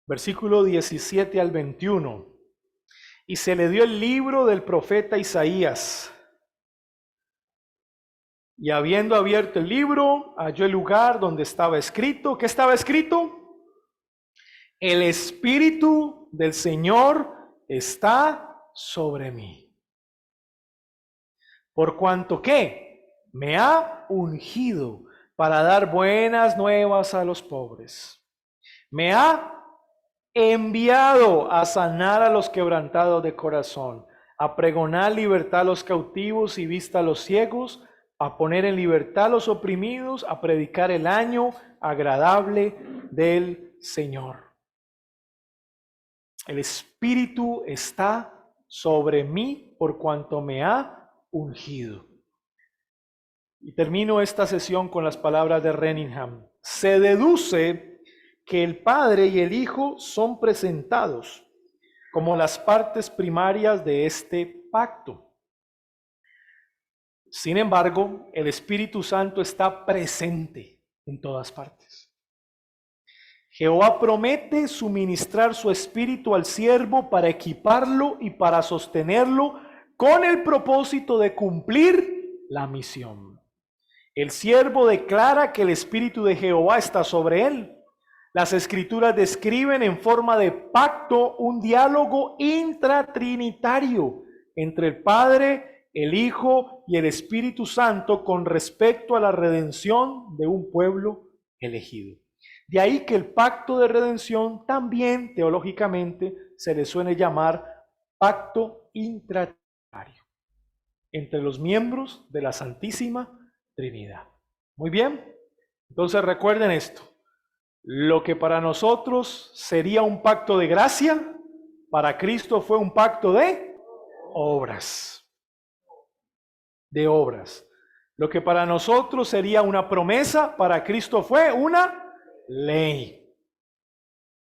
Versículo 17 al 21. Y se le dio el libro del profeta Isaías. Y habiendo abierto el libro, halló el lugar donde estaba escrito. ¿Qué estaba escrito? El Espíritu del Señor está sobre mí. Por cuanto que me ha ungido para dar buenas nuevas a los pobres. Me ha enviado a sanar a los quebrantados de corazón, a pregonar libertad a los cautivos y vista a los ciegos, a poner en libertad a los oprimidos, a predicar el año agradable del Señor. El Espíritu está sobre mí por cuanto me ha ungido. Y termino esta sesión con las palabras de Renningham. Se deduce que el Padre y el Hijo son presentados como las partes primarias de este pacto. Sin embargo, el Espíritu Santo está presente en todas partes. Jehová promete suministrar su Espíritu al siervo para equiparlo y para sostenerlo con el propósito de cumplir la misión. El siervo declara que el Espíritu de Jehová está sobre él. Las Escrituras describen en forma de pacto un diálogo intratrinitario entre el Padre, el Hijo y el Espíritu Santo con respecto a la redención de un pueblo elegido. De ahí que el pacto de redención también teológicamente se le suele llamar pacto intratrinitario entre los miembros de la Santísima Trinidad. Muy bien, entonces recuerden esto. Lo que para nosotros sería un pacto de gracia, para Cristo fue un pacto de obras. De obras. Lo que para nosotros sería una promesa, para Cristo fue una ley.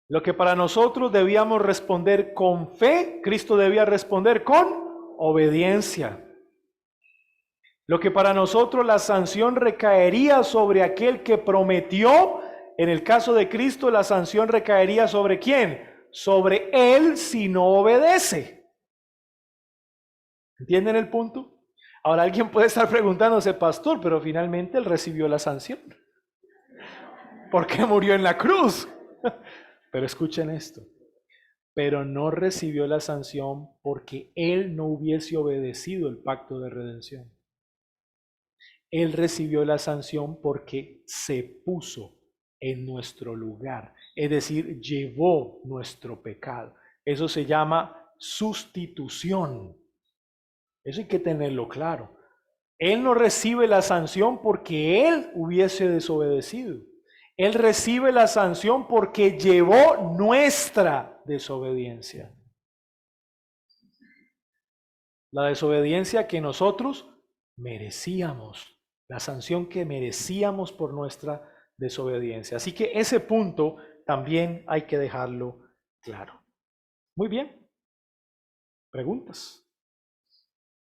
Lo que para nosotros debíamos responder con fe, Cristo debía responder con obediencia. Lo que para nosotros la sanción recaería sobre aquel que prometió, en el caso de Cristo la sanción recaería sobre ¿quién? Sobre él si no obedece. ¿Entienden el punto? Ahora alguien puede estar preguntándose, pastor, pero finalmente él recibió la sanción. ¿Por qué murió en la cruz? Pero escuchen esto. Pero no recibió la sanción porque él no hubiese obedecido el pacto de redención. Él recibió la sanción porque se puso en nuestro lugar, es decir, llevó nuestro pecado. Eso se llama sustitución. Eso hay que tenerlo claro. Él no recibe la sanción porque él hubiese desobedecido. Él recibe la sanción porque llevó nuestra desobediencia. La desobediencia que nosotros merecíamos. La sanción que merecíamos por nuestra desobediencia. Así que ese punto también hay que dejarlo claro. Muy bien. ¿Preguntas?